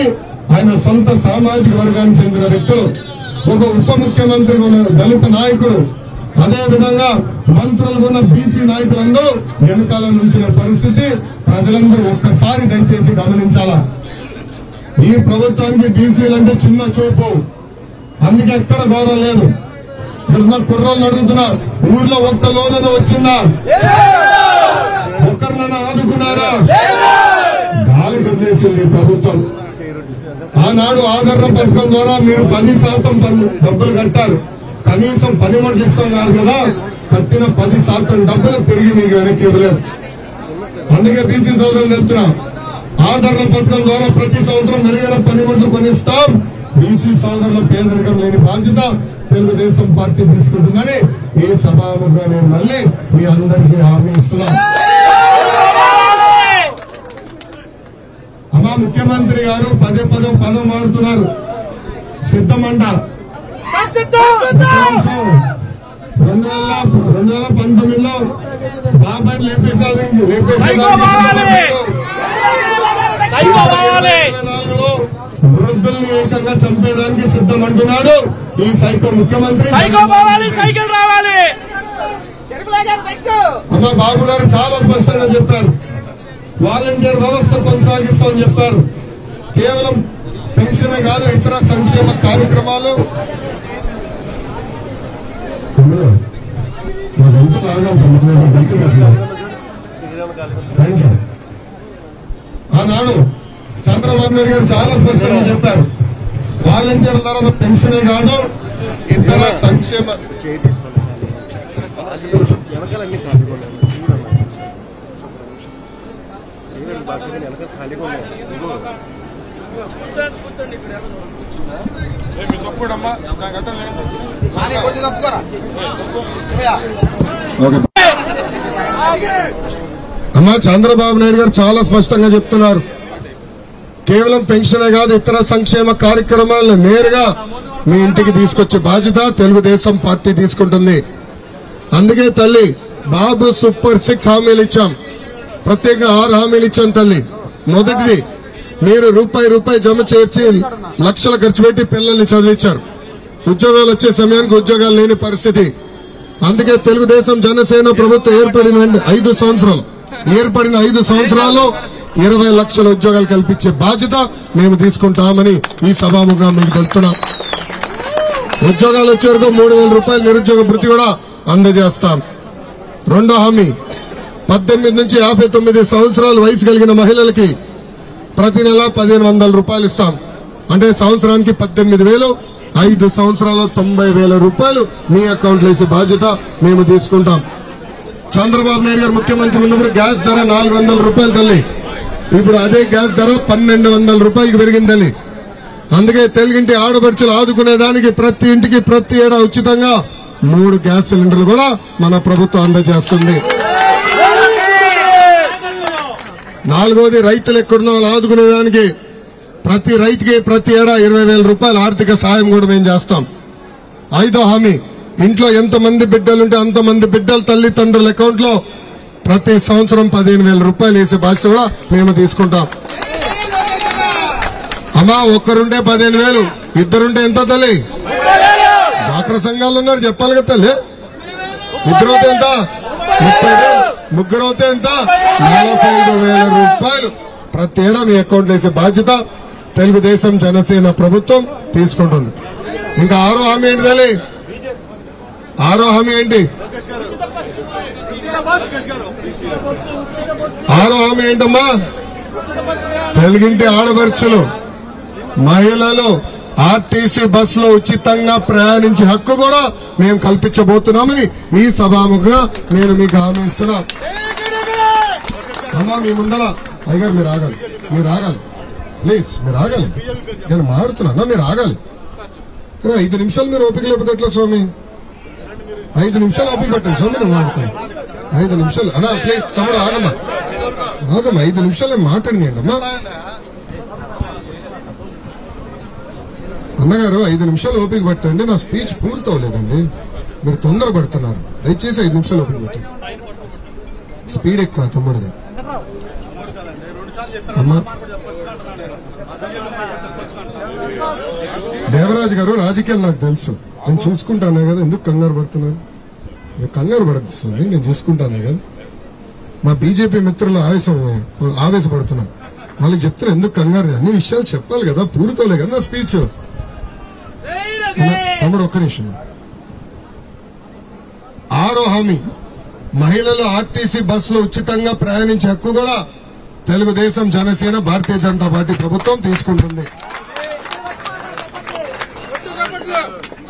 Speaker 3: ఆయన సొంత సామాజిక వర్గానికి చెందిన వ్యక్తులు. ఒక ఉప ముఖ్యమంత్రి ఉన్న దళిత నాయకుడు, అదేవిధంగా మంత్రులు ఉన్న బీసీ నాయకులందరూ వెనకాల నుంచిన పరిస్థితి ప్రజలందరూ ఒక్కసారి దయచేసి గమనించాలా. ఈ ప్రభుత్వానికి బీసీలంటే చిన్న చూపు. అందుకే ఎక్కడ గౌరవం లేదు. ఇక్కడున్న కుర్రోళ్ళు అడుగుతున్నా, ఊర్లో ఒక్క లోన వచ్చిందా? ఒక్కరినైనా ఆదుకున్నారా? గాలి కదిలేసింది ప్రభుత్వం. ఆనాడు ఆదరణ పథకం ద్వారా మీరు 10% డబ్బులు కట్టారు. కనీసం 10 మంది ఇస్తున్నారు కదా, కట్టిన 10% డబ్బులు తిరిగి మీకు వెనక్కి ఇవ్వలేదు. అందుకే బీసీ సోదరులు చెప్తున్నా, ఆదరణ పథకం ద్వారా ప్రతి సంవత్సరం మెరుగైన పనిముట్లు కొనిస్తాం. బీసీ సోదరుల పేదరికం లేని బాధ్యత తెలుగుదేశం పార్టీ తీసుకుంటుందని ఈ సభాముఖంగా నేను మళ్ళీ మీ అందరికీ హామీ ఇస్తున్నా. అమ్మా ముఖ్యమంత్రి గారు పదం మాడుతున్నారు. సిద్ధమంట 2019లో బాబాయ్ లేపేసేదానికి 2024లో వృద్ధుల్ని ఏకంగా చంపేదానికి సిద్ధమంటున్నాడు ఈ సైకో ముఖ్యమంత్రి. అమ్మ బాబు గారు చాలా స్పష్టంగా చెప్పారు, వాలంటీర్ వ్యవస్థ కొనసాగిస్తామని చెప్పారు. కేవలం పెన్షన్ కాదు, ఇతర సంక్షేమ కార్యక్రమాలు ఆనాడు చంద్రబాబు నాయుడు గారు చాలా స్పష్టంగా చెప్పారు, వాలంటీర్ల ద్వారా పెన్షనే కాదు ఇతర సంక్షేమ
Speaker 2: వెనకాలన్నీ ఖాళీగా ఉన్నాయి. ఖాళీగా ఉన్నాయి.
Speaker 3: అమ్మా చంద్రబాబు నాయుడు గారు చాలా స్పష్టంగా చెప్తున్నారు, కేవలం పెన్షనే కాదు ఇతర సంక్షేమ కార్యక్రమాలను నేరుగా మీ ఇంటికి తీసుకొచ్చే బాధ్యత తెలుగుదేశం పార్టీ తీసుకుంటుంది. అందుకే తల్లి బాబు సూపర్ 6 హామీలు ఇచ్చాం, ప్రత్యేకంగా 6 హామీలు ఇచ్చాం తల్లి. మొదటిది, మీరు రూపాయి జమ చేర్చి లక్షలు ఖర్చు పెట్టి పిల్లల్ని చదివించారు. ఉద్యోగాలు వచ్చే సమయానికి ఉద్యోగాలు లేని పరిస్థితి. అందుకే తెలుగుదేశం జనసేన ప్రభుత్వం ఏర్పడిన 5 సంవత్సరాల్లో 20 లక్షల ఉద్యోగాలు కల్పించే బాధ్యత మేము తీసుకుంటామని ఈ సభాముఖంగా మీకు తెలుపుతున్నాం. ఉద్యోగాలు వచ్చే వరకు 3,000 రూపాయలు నిరుద్యోగ భృతి కూడా అందజేస్తాం. రెండో హామీ, 18 నుంచి 59 సంవత్సరాల వయసు కలిగిన మహిళలకి ప్రతి నెల 1,500 రూపాయలు ఇస్తాం. అంటే సంవత్సరానికి 18,000, 5 సంవత్సరాల్లో 90,000 రూపాయలు మీ అకౌంట్లో వేసే బాధ్యత మేము తీసుకుంటాం. చంద్రబాబు నాయుడు గారు ముఖ్యమంత్రి ఉన్నప్పుడు గ్యాస్ ధర 400 రూపాయలు తల్లి, ఇప్పుడు అదే గ్యాస్ ధర 1,200 రూపాయలకి పెరిగింది తల్లి. అందుకే తెలుగింటి ఆడపడుచులు ఆదుకునేదానికి ప్రతి ఇంటికి ప్రతి ఏడా ఉచితంగా 3 గ్యాస్ సిలిండర్లు కూడా మన ప్రభుత్వం అందజేస్తుంది. నాలుగోది, రైతులు ఎక్కడున్న వాళ్ళు ఆదుకునేదానికి ప్రతి రైతుకి ప్రతి ఏడా 20,000 రూపాయల ఆర్థిక సాయం కూడా మేము చేస్తాం. 5వ హామీ, ఇంట్లో ఎంతమంది బిడ్డలుంటే అంతమంది బిడ్డల తల్లిదండ్రుల అకౌంట్ లో ప్రతి సంవత్సరం 15,000 రూపాయలు వేసే బాధ్యత కూడా మేము తీసుకుంటాం. అమ్మా ఒక్కరుంటే 15,000, ఇద్దరుంటే ఎంత తల్లి? డ్వాక్రా సంఘాలు ఉన్నారు చెప్పాలి కదా తల్లి. ఇద్దరైతే ఎంత? 30,000, ముగ్గురైతే ఎంత? 45,000 రూపాయలు ప్రతి ఏడా మీ అకౌంట్ వేసే బాధ్యత తెలుగుదేశం జనసేన ప్రభుత్వం తీసుకుంటుంది. ఇంకా 6వ హామీ ఏంటి తల్లి? 6వ హామీ ఏంటి? 6వ హామీ ఏంటమ్మా? తెలుగింటి ఆడపడుచులు మహిళలు ఆర్టీసీ బస్సులో ఉచితంగా ప్రయాణించే హక్కు కూడా మేము కల్పించబోతున్నామని ఈ సభాముఖంగా నేను మీకు హామీ ఇస్తున్నా. అమ్మా మీ ముందర అయ్యగారు మీరు ఆగాలి, ప్లీజ్ మీరు ఆగాలి. నేను మాడుతున్నా, మీరు ఆగాలి. 5 నిమిషాలు మీరు ఓపిక లేకపోతే ఎట్లా స్వామి? 5 నిమిషాలు ఓపిక పెట్టండి స్వామి, నేను మాడుతున్నా. 5 నిమిషాలు అన్నా ప్లీజ్. తమ్ముడు ఆగమ్మా, 5 నిమిషాలు మాట్లాడియండి అమ్మా. అన్నగారు 5 నిమిషాలు ఓపిక పట్టండి, నా స్పీచ్ పూర్తవలేదండి, మీరు తొందరపడుతున్నారు. దయచేసి 5 నిమిషాలు ఓపిక పెట్టండి. స్పీడ్ ఎక్కువ తమ్ముడిది. అమ్మా దేవరాజు గారు, రాజకీయాలు నాకు తెలుసు, నేను చూసుకుంటానే కదా, ఎందుకు కంగారు పడుతున్నారు? మీరు కంగారు పడుతుంది, నేను చూసుకుంటానే కదా. మా బీజేపీ మిత్రులు ఆవేశపడుతున్నారు, వాళ్ళకి చెప్తున్నా ఎందుకు కంగారు, అన్ని విషయాలు చెప్పాలి కదా, పూర్తవలే కదా స్పీచ్. తమ్ముడు ఒక్క నిమిషం. 6వ హామీ, మహిళలు ఆర్టీసీ బస్సులో ఉచితంగా ప్రయాణించే హక్కు కూడా తెలుగుదేశం జనసేన భారతీయ జనతా పార్టీ ప్రభుత్వం తీసుకుంటుంది.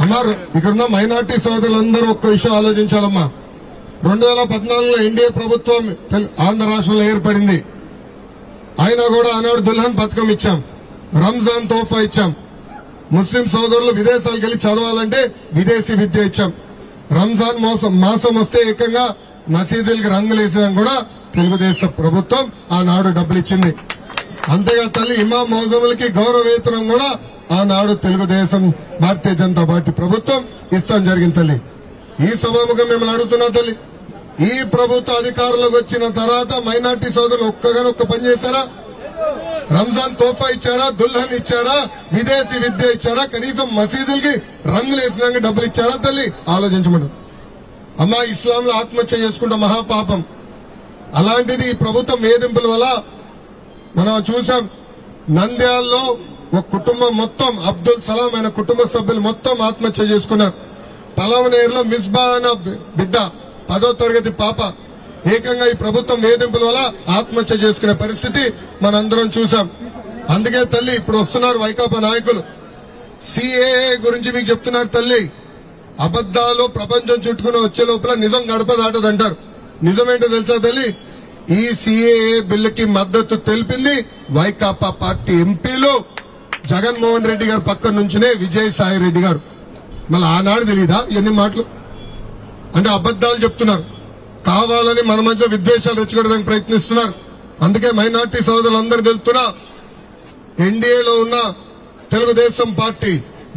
Speaker 3: అమ్మా ఇక్కడున్న మైనార్టీ సోదరులందరూ ఒక్క విషయం ఆలోచించాలమ్మా. 2014లో ఎన్డీఏ ప్రభుత్వం ఆంధ్ర రాష్ట్రంలో ఏర్పడింది. అయినా కూడా ఆనాడు దుల్హన్ పథకం ఇచ్చాం, రంజాన్ తోఫా ఇచ్చాం. ముస్లిం సోదరులు విదేశాలకు వెళ్లి చదవాలంటే విదేశీ విద్య ఇచ్చాం. రంజాన్ మాసం వస్తే ఏకంగా మసీదులకి రంగులేసేదని కూడా తెలుగుదేశం ప్రభుత్వం ఆనాడు డబ్బులు ఇచ్చింది. అంతేగా తల్లి ఇమాం మౌజములకి గౌరవ వేతనం కూడా ఆనాడు తెలుగుదేశం భారతీయ జనతా పార్టీ ప్రభుత్వం ఇస్తాం జరిగింది తల్లి. ఈ సభాముఖం మిమ్మల్ని అడుగుతున్నా తల్లి, ఈ ప్రభుత్వ అధికారంలోకి వచ్చిన తర్వాత మైనార్టీ సోదరులు ఒక్క పని చేశారా? రంజాన్ తోఫా ఇచ్చారా? దుల్హన్ ఇచ్చారా? విదేశీ విద్య ఇచ్చారా? కనీసం మసీదులకి రంగులు వేసినాక డబ్బులు ఇచ్చారా తల్లి? ఆలోచించమను. అమ్మా ఇస్లాంలో ఆత్మహత్య చేసుకుంటే మహాపాపం. అలాంటిది ఈ ప్రభుత్వం వేధింపుల వల్ల మనం చూసాం. నంద్యాలలో ఒక కుటుంబం మొత్తం, అబ్దుల్ సలాం ఆయన కుటుంబ సభ్యులు మొత్తం ఆత్మహత్య చేసుకున్నారు. పలవనేరులో మిస్బా అన్న బిడ్డ 10వ తరగతి పాప ఏకంగా ఈ ప్రభుత్వం వేధింపుల వల్ల ఆత్మహత్య చేసుకునే పరిస్థితి మనందరం చూసాం. అందుకే తల్లి ఇప్పుడు వస్తున్నారు వైకాపా నాయకులు, సిఏఏ గురించి మీకు చెప్తున్నారు తల్లి. అబద్దాలు ప్రపంచం చుట్టుకుని వచ్చే లోపల నిజం గడప దాటదంటారు. నిజమేంటో తెలుసా తల్లి? ఈ సిఏఏ బిల్లుకి మద్దతు తెలిపింది వైకాపా పార్టీ ఎంపీలు. జగన్మోహన్ రెడ్డి గారు పక్కన నుంచినే విజయసాయి రెడ్డి గారు. మళ్ళీ ఆనాడు తెలీదా ఎన్ని మాటలు అంటే అబద్దాలు చెప్తున్నారు, కావాలని మన మధ్య విద్వేషాలు రెచ్చగొట్టడానికి ప్రయత్నిస్తున్నారు. అందుకే మైనార్టీ సోదరులందరూ తెలుపుతున్నా, ఎన్డీఏలో ఉన్న Telugu Desam party,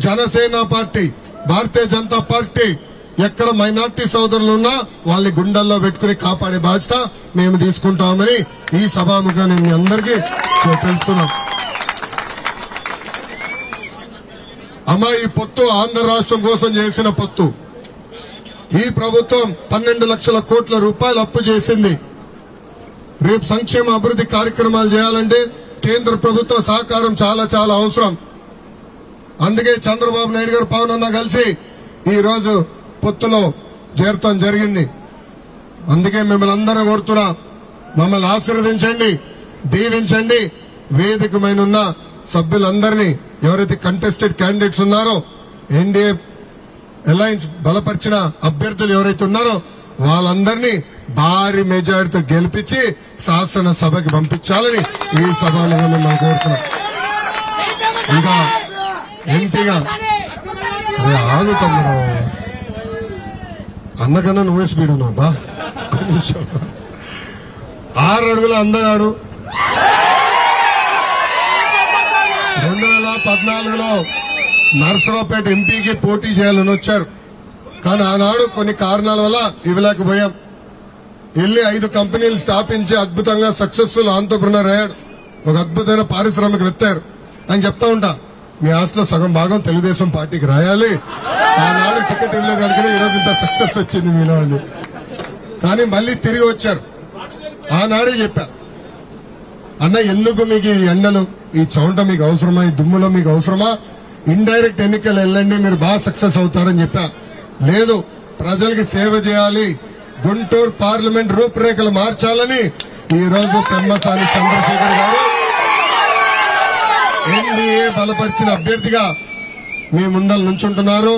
Speaker 3: Janasena party, Bharatiya Janata party ఎక్కడ మైనార్టీ సోదరులు ఉన్నా వాళ్ళని గుండెల్లో పెట్టుకుని కాపాడే బాధ్యత మేము తీసుకుంటామని ఈ సభాముఖంగా నేను మీ అందరికీ తెలుపుతున్నాం. అమ్మా, ఈ పొత్తు ఆంధ్ర రాష్ట్రం కోసం చేసిన పొత్తు. ఈ ప్రభుత్వం 12 లక్షల కోట్ల రూపాయలు అప్పు చేసింది. రేపు సంక్షేమ అభివృద్ధి కార్యక్రమాలు చేయాలంటే కేంద్ర ప్రభుత్వ సహకారం చాలా చాలా అవసరం. అందుకే చంద్రబాబు నాయుడు గారు పవన్ అన్న కలిసి ఈ రోజు పొత్తులో చేరటం జరిగింది. అందుకే మిమ్మల్ని అందరూ కోరుతున్నా, మమ్మల్ని ఆశీర్వదించండి, దీవించండి. వేదికమైన ఉన్న సభ్యులందరినీ, ఎవరైతే కంటెస్టెడ్ క్యాండిడేట్స్ ఉన్నారో, ఎన్డీఏ అలయన్స్ బలపరిచిన అభ్యర్థులు ఎవరైతే ఉన్నారో వాళ్ళందరినీ భారీ మెజారిటీతో గెలిపించి శాసనసభకి పంపించాలని ఈ సభలో మనం కోరుతున్నాం. ఇంకా ఎంపీగా ఆగుతున్నాడు అన్నకన్నా నువ్వే స్పీడ్ ఉన్నావు బా. 6 అడుగుల అందగాడు 2014లో నర్సరావుపేట ఎంపీకి పోటీ చేయాలని వచ్చారు. కానీ ఆనాడు కొన్ని కారణాల వల్ల ఇవ్వలేకపోయాం. వెళ్లి 5 కంపెనీలు స్థాపించి అద్భుతంగా సక్సెస్ఫుల్ ఆంటర్‌ప్రెన్యూర్ అయ్యాడు. ఒక అద్భుతమైన పారిశ్రామికవేత్తారు అని చెప్తా ఉంటా. మీ ఆస్తిలో సగం భాగం తెలుగుదేశం పార్టీకి రాయాలి. ఆనాడు టికెట్ ఇవ్వలేదు అనుకుని ఈరోజు ఇంత సక్సెస్ వచ్చింది మీలో అని. కానీ మళ్లీ తిరిగి వచ్చారు. ఆనాడే చెప్పా, అన్న ఎందుకు మీకు ఈ ఎండలు, ఈ చౌంట మీకు అవసరమా, ఈ దుమ్ములో మీకు అవసరమా, ఇండైరెక్ట్ ఎన్నికలు వెళ్ళండి, మీరు బాగా సక్సెస్ అవుతారని చెప్పా. లేదు, ప్రజలకి సేవ చేయాలి, గుంటూరు పార్లమెంట్ రూపురేఖలు మార్చాలని ఈ రోజు పెమ్మసాని చంద్రశేఖర్ గారు ఎన్డీఏ బలపరిచిన అభ్యర్థిగా మీ ముందర నుంచుంటున్నారు.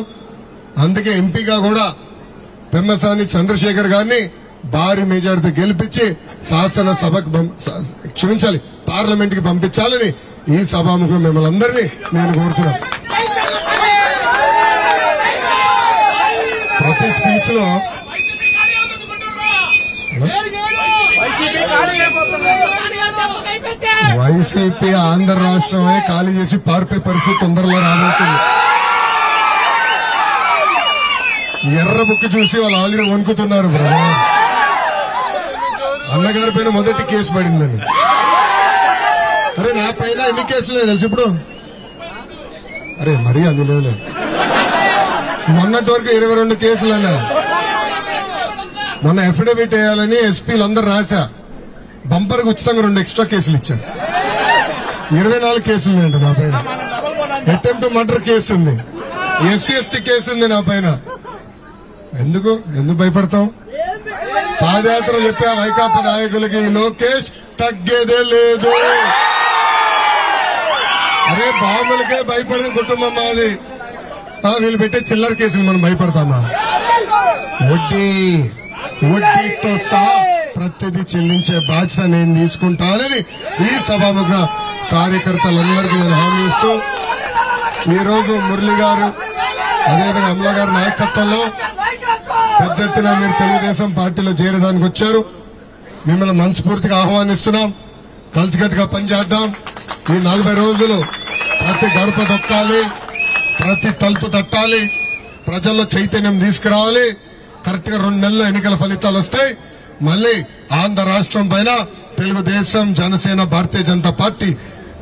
Speaker 3: అందుకే ఎంపీగా కూడా పెమ్మసాని చంద్రశేఖర్ గారిని భారీ మెజారిటీతో గెలిపించి శాసనసభకు క్షమించాలి పార్లమెంట్ కి పంపించాలని ఈ సభాముఖం మిమ్మల్ని అందరినీ నేను కోరుతున్నాను. ప్రతి స్పీచ్ లో వైసీపీ ఆంధ్ర రాష్ట్రమే ఖాళీ చేసి పారిపోయే పరిస్థితి తొందరలో రాబోతుంది. ఎర్ర బుక్ చూసి వాళ్ళు ఆల్రెడీ వణుకుతున్నారు. బ్రదర్, అన్నగారి పైన మొదటి కేసు పడిందని. అరే నా పైన ఎన్ని కేసులే తెలుసు ఇప్పుడు? అరే మరీ అందులో మొన్నటి వరకు 22 కేసులన్నా. మొన్న అఫిడవిట్ వేయాలని ఎస్పీలు అందరు రాశా, బంపర్కి ఉచితంగా 2 ఎక్స్ట్రా కేసులు ఇచ్చారు. 24 కేసులు ఉన్నాయండి నా పైన. అటెంప్ట్ మర్డర్ కేసు ఉంది, ఎస్సీ ఎస్టీ కేసు ఉంది నా పైన. ఎందుకు భయపడతాం? పాదయాత్ర చెప్పా వైకాపా నాయకులకి, లోకేష్ తగ్గేదే లేదు. అరే బాబులకే భయపడిన కుటుంబం మాది. వీళ్ళు పెట్టే చిల్లర కేసులు మనం భయపడతామా? వడ్డీతో సహా ప్రతిదీ చెల్లించే బాధ్యత నేను తీసుకుంటానని ఈ సభాముఖ కార్యకర్తలందరికీ నేను హామీ ఇస్తూ, ఈ రోజు మురళి గారు అదేవిధంగా అమల గారి నాయకత్వంలో పెద్ద ఎత్తున మీరు తెలుగుదేశం పార్టీలో చేరడానికి వచ్చారు. మిమ్మల్ని మనస్ఫూర్తిగా ఆహ్వానిస్తున్నాం. కలిసికట్టుగా పనిచేద్దాం. ఈ 40 రోజులు ప్రతి గడప దొక్కాలి, ప్రతి తలుపు తట్టాలి, ప్రజల్లో చైతన్యం తీసుకురావాలి. కరెక్ట్ గా 2 నెలల్లో ఎన్నికల ఫలితాలు వస్తాయి. మళ్లీ ఆంధ్ర రాష్ట్రం పైన తెలుగుదేశం, జనసేన, భారతీయ జనతా పార్టీ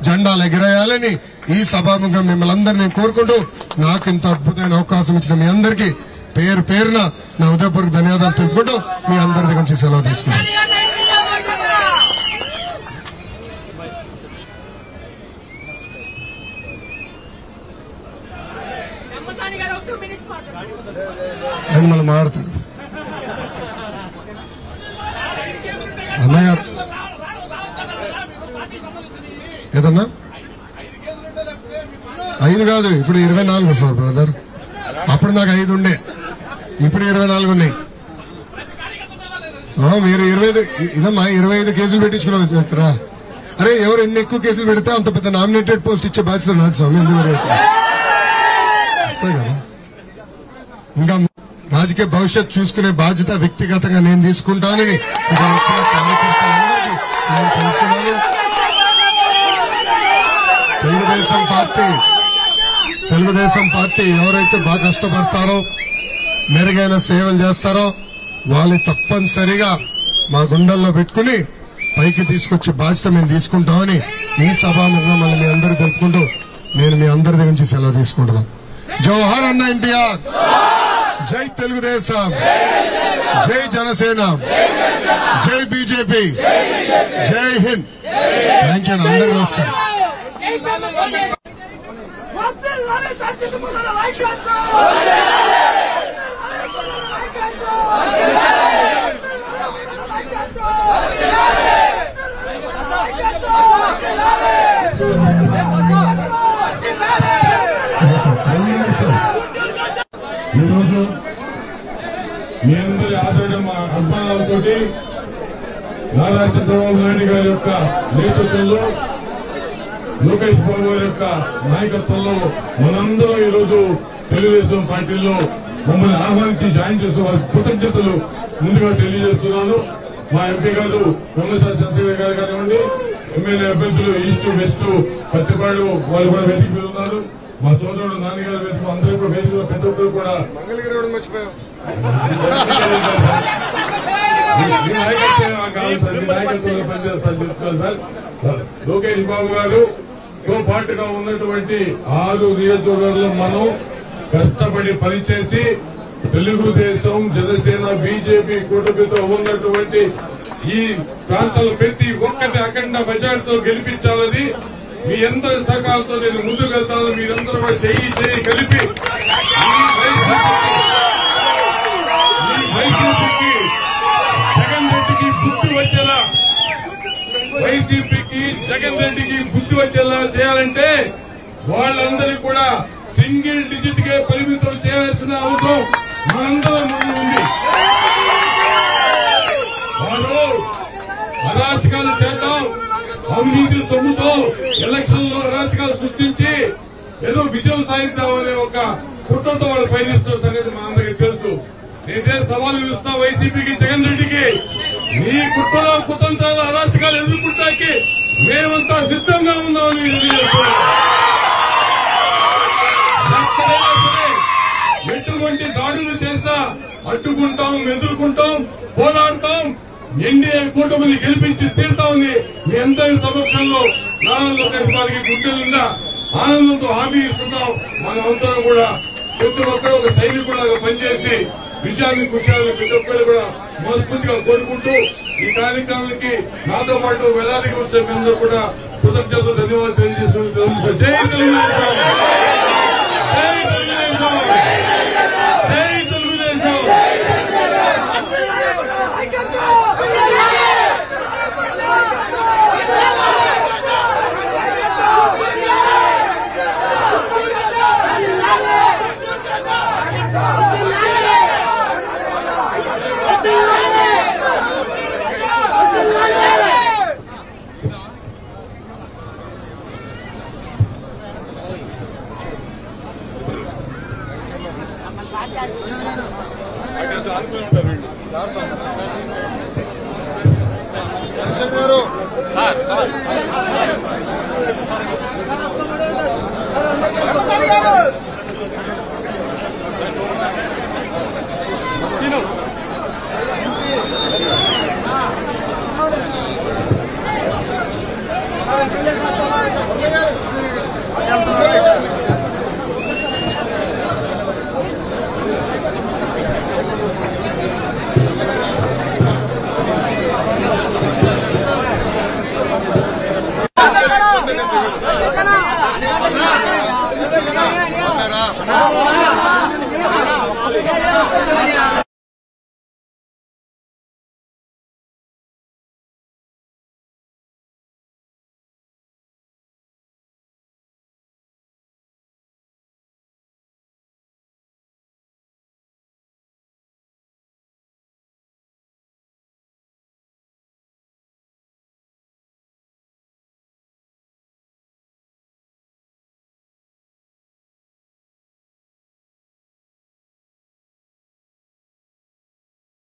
Speaker 3: జెండాలు ఎగిరేయాలని ఈ సభాముఖం మిమ్మల్ని అందరినీ కోరుకుంటూ, నాకు ఇంత అద్భుతమైన అవకాశం ఇచ్చిన మీ అందరికీ పేరు పేరున నా హృదయపూర్వక ధన్యవాదాలు తెలుపుకుంటూ మీ అందరి దగ్గర నుంచి సెలవు తీసుకుంటాను. ఆయన మళ్ళీ మాట్లాడుతుంది. అన్నయ్య ఏదన్నా 5 కాదు, ఇప్పుడు 24 సార్ బ్రదర్. అప్పుడు నాకు 5 ఉండే, ఇప్పుడు 24 ఉన్నాయి. సో మీరు 25 కేసులు పెట్టించుకున్నా చెప్తారా? అరే ఎవరు ఎన్ని ఎక్కువ కేసులు పెడితే అంత పెద్ద నామినేటెడ్ పోస్ట్ ఇచ్చే బాధ్యత నాకు స్వామి. ఎందుకు కదా ఇంకా రాజకీయ భవిష్యత్ చూసుకునే బాధ్యత వ్యక్తిగతంగా నేను తీసుకుంటానని ఇక్కడ వచ్చిన కార్యకర్తలందరికీ నేను చెబుతున్నాను. తెలుగుదేశం పార్టీ ఎవరైతే బాగా కష్టపడతారో మెరుగైన సేవలు చేస్తారో వాళ్ళు తప్పనిసరిగా మా గుండెల్లో పెట్టుకుని పైకి తీసుకొచ్చే బాధ్యత మేము తీసుకుంటామని ఈ సభాముఖంగా మళ్ళీ మీ అందరూ తెలుపుకుంటూ నేను మీ అందరి దగ్గర నుంచి సెలవు తీసుకుంటున్నాను. జవహర్ అన్న ఎన్టీఆర్, జై తెలుగుదేశం, జై జనసేన, జై బీజేపీ, జై హింద్. Thank you. అందరికీ నమస్కారం.
Speaker 4: ఈరోజు మీ అందరి ఆదరణ మా అభిమానాలతో నారా చంద్రబాబు నాయుడు గారి యొక్క నేతృత్వంలో, లోకేష్ బాబు గారి యొక్క నాయకత్వంలో మనందరం ఈరోజు తెలుగుదేశం పార్టీలో మమ్మల్ని ఆహ్వానించి జాయిన్ చేసిన వారి కృతజ్ఞతలు ముందుగా తెలియజేస్తున్నాను. మా ఎంపీ గారు కొమ్మసారి చంద్రశేఖర్ గారు కానివ్వండి, ఎమ్మెల్యే అభ్యర్థులు ఈస్ట్ వెస్ట్ పత్తిపాడు వాళ్ళు కూడా వేదిక మీద ఉన్నారు. మా సోదరుడు నాన్నగారు వేదిక అందరూ కూడా వేదికలో ప్రతి ఒక్కరు కూడా
Speaker 1: మంగళగిరి మర్చిపోయాం.
Speaker 4: మీ నాయకత్వం కాదు సార్, మీ నాయకత్వంలో పనిచేస్తారు చెప్తున్నారు సార్. లోకేష్ బాబు గారు తో పాటుగా ఉన్నటువంటి 6 నియోజకవర్గాల్లో మనం కష్టపడి పనిచేసి తెలుగుదేశం, జనసేన, బీజేపీ కూటమితో ఉన్నటువంటి ఈ ప్రాంతాలు ప్రతి ఒక్కటి అఖండ మెజార్టీతో గెలిపించాలని మీ అందరి సహకారంతో నేను ముందుకు వెళ్తాను. మీరందరూ కూడా చేయి కలిపి వైసీపీకి జగన్ రెడ్డికి బుద్ధి వచ్చేలా, వైసీపీకి జగన్ రెడ్డికి బుద్ధి వచ్చేలా చేయాలంటే వాళ్ళందరికీ కూడా సింగిల్ డిజిట్ కే పరిమితం చేయాల్సిన అవసరం మనందరం ముందు ఉంది. వారు అరాచకాలు చేద్దాం, అవినీతి సొమ్ముతో ఎలక్షన్ లో అరాచకాలు సృష్టించి ఏదో విజయం సాధిద్దామనే ఒక కుట్రతో వాళ్ళు పయనిస్తున్న సంగతి మనందరికీ తెలుసు. నేనే సవాల్ చూస్తా వైసీపీకి, జగన్ రెడ్డికి, మీ కుట్రలో కుతంత్రాలు అరాచకాలు ఎదుర్కొంటానికి మేమంతా సిద్ధంగా ఉన్నామని తెలియజేస్తున్నాం. ఎక్కడైనా సరే ఎటువంటి దాడులు చేస్తా అడ్డుకుంటాం, ఎదుర్కొంటాం, పోరాడతాం, ఎన్డీఏ కూటమిని గెలిపించి తీరుతామని మీ అందరి సమక్షంలో నారా లోకేష్ గారికి గుండెలుందా ఆనందంతో హామీ ఇస్తున్నాం. మనమందరం కూడా ప్రతి ఒక్కరు ఒక సైనికుడుగా పనిచేసి విజయాన్ని కృషి ప్రతి ఒక్కరు కూడా మనస్ఫూర్తిగా కోరుకుంటూ ఈ కార్యక్రమానికి నాతో పాటు వేలాదికి వచ్చే అందరూ కూడా కృతజ్ఞతలు, ధన్యవాదాలు తెలియజేస్తున్నారు. జై తెలుగుదేశం, జై తెలుగుదేశం, జై తెలుగుదేశం.
Speaker 1: Come on.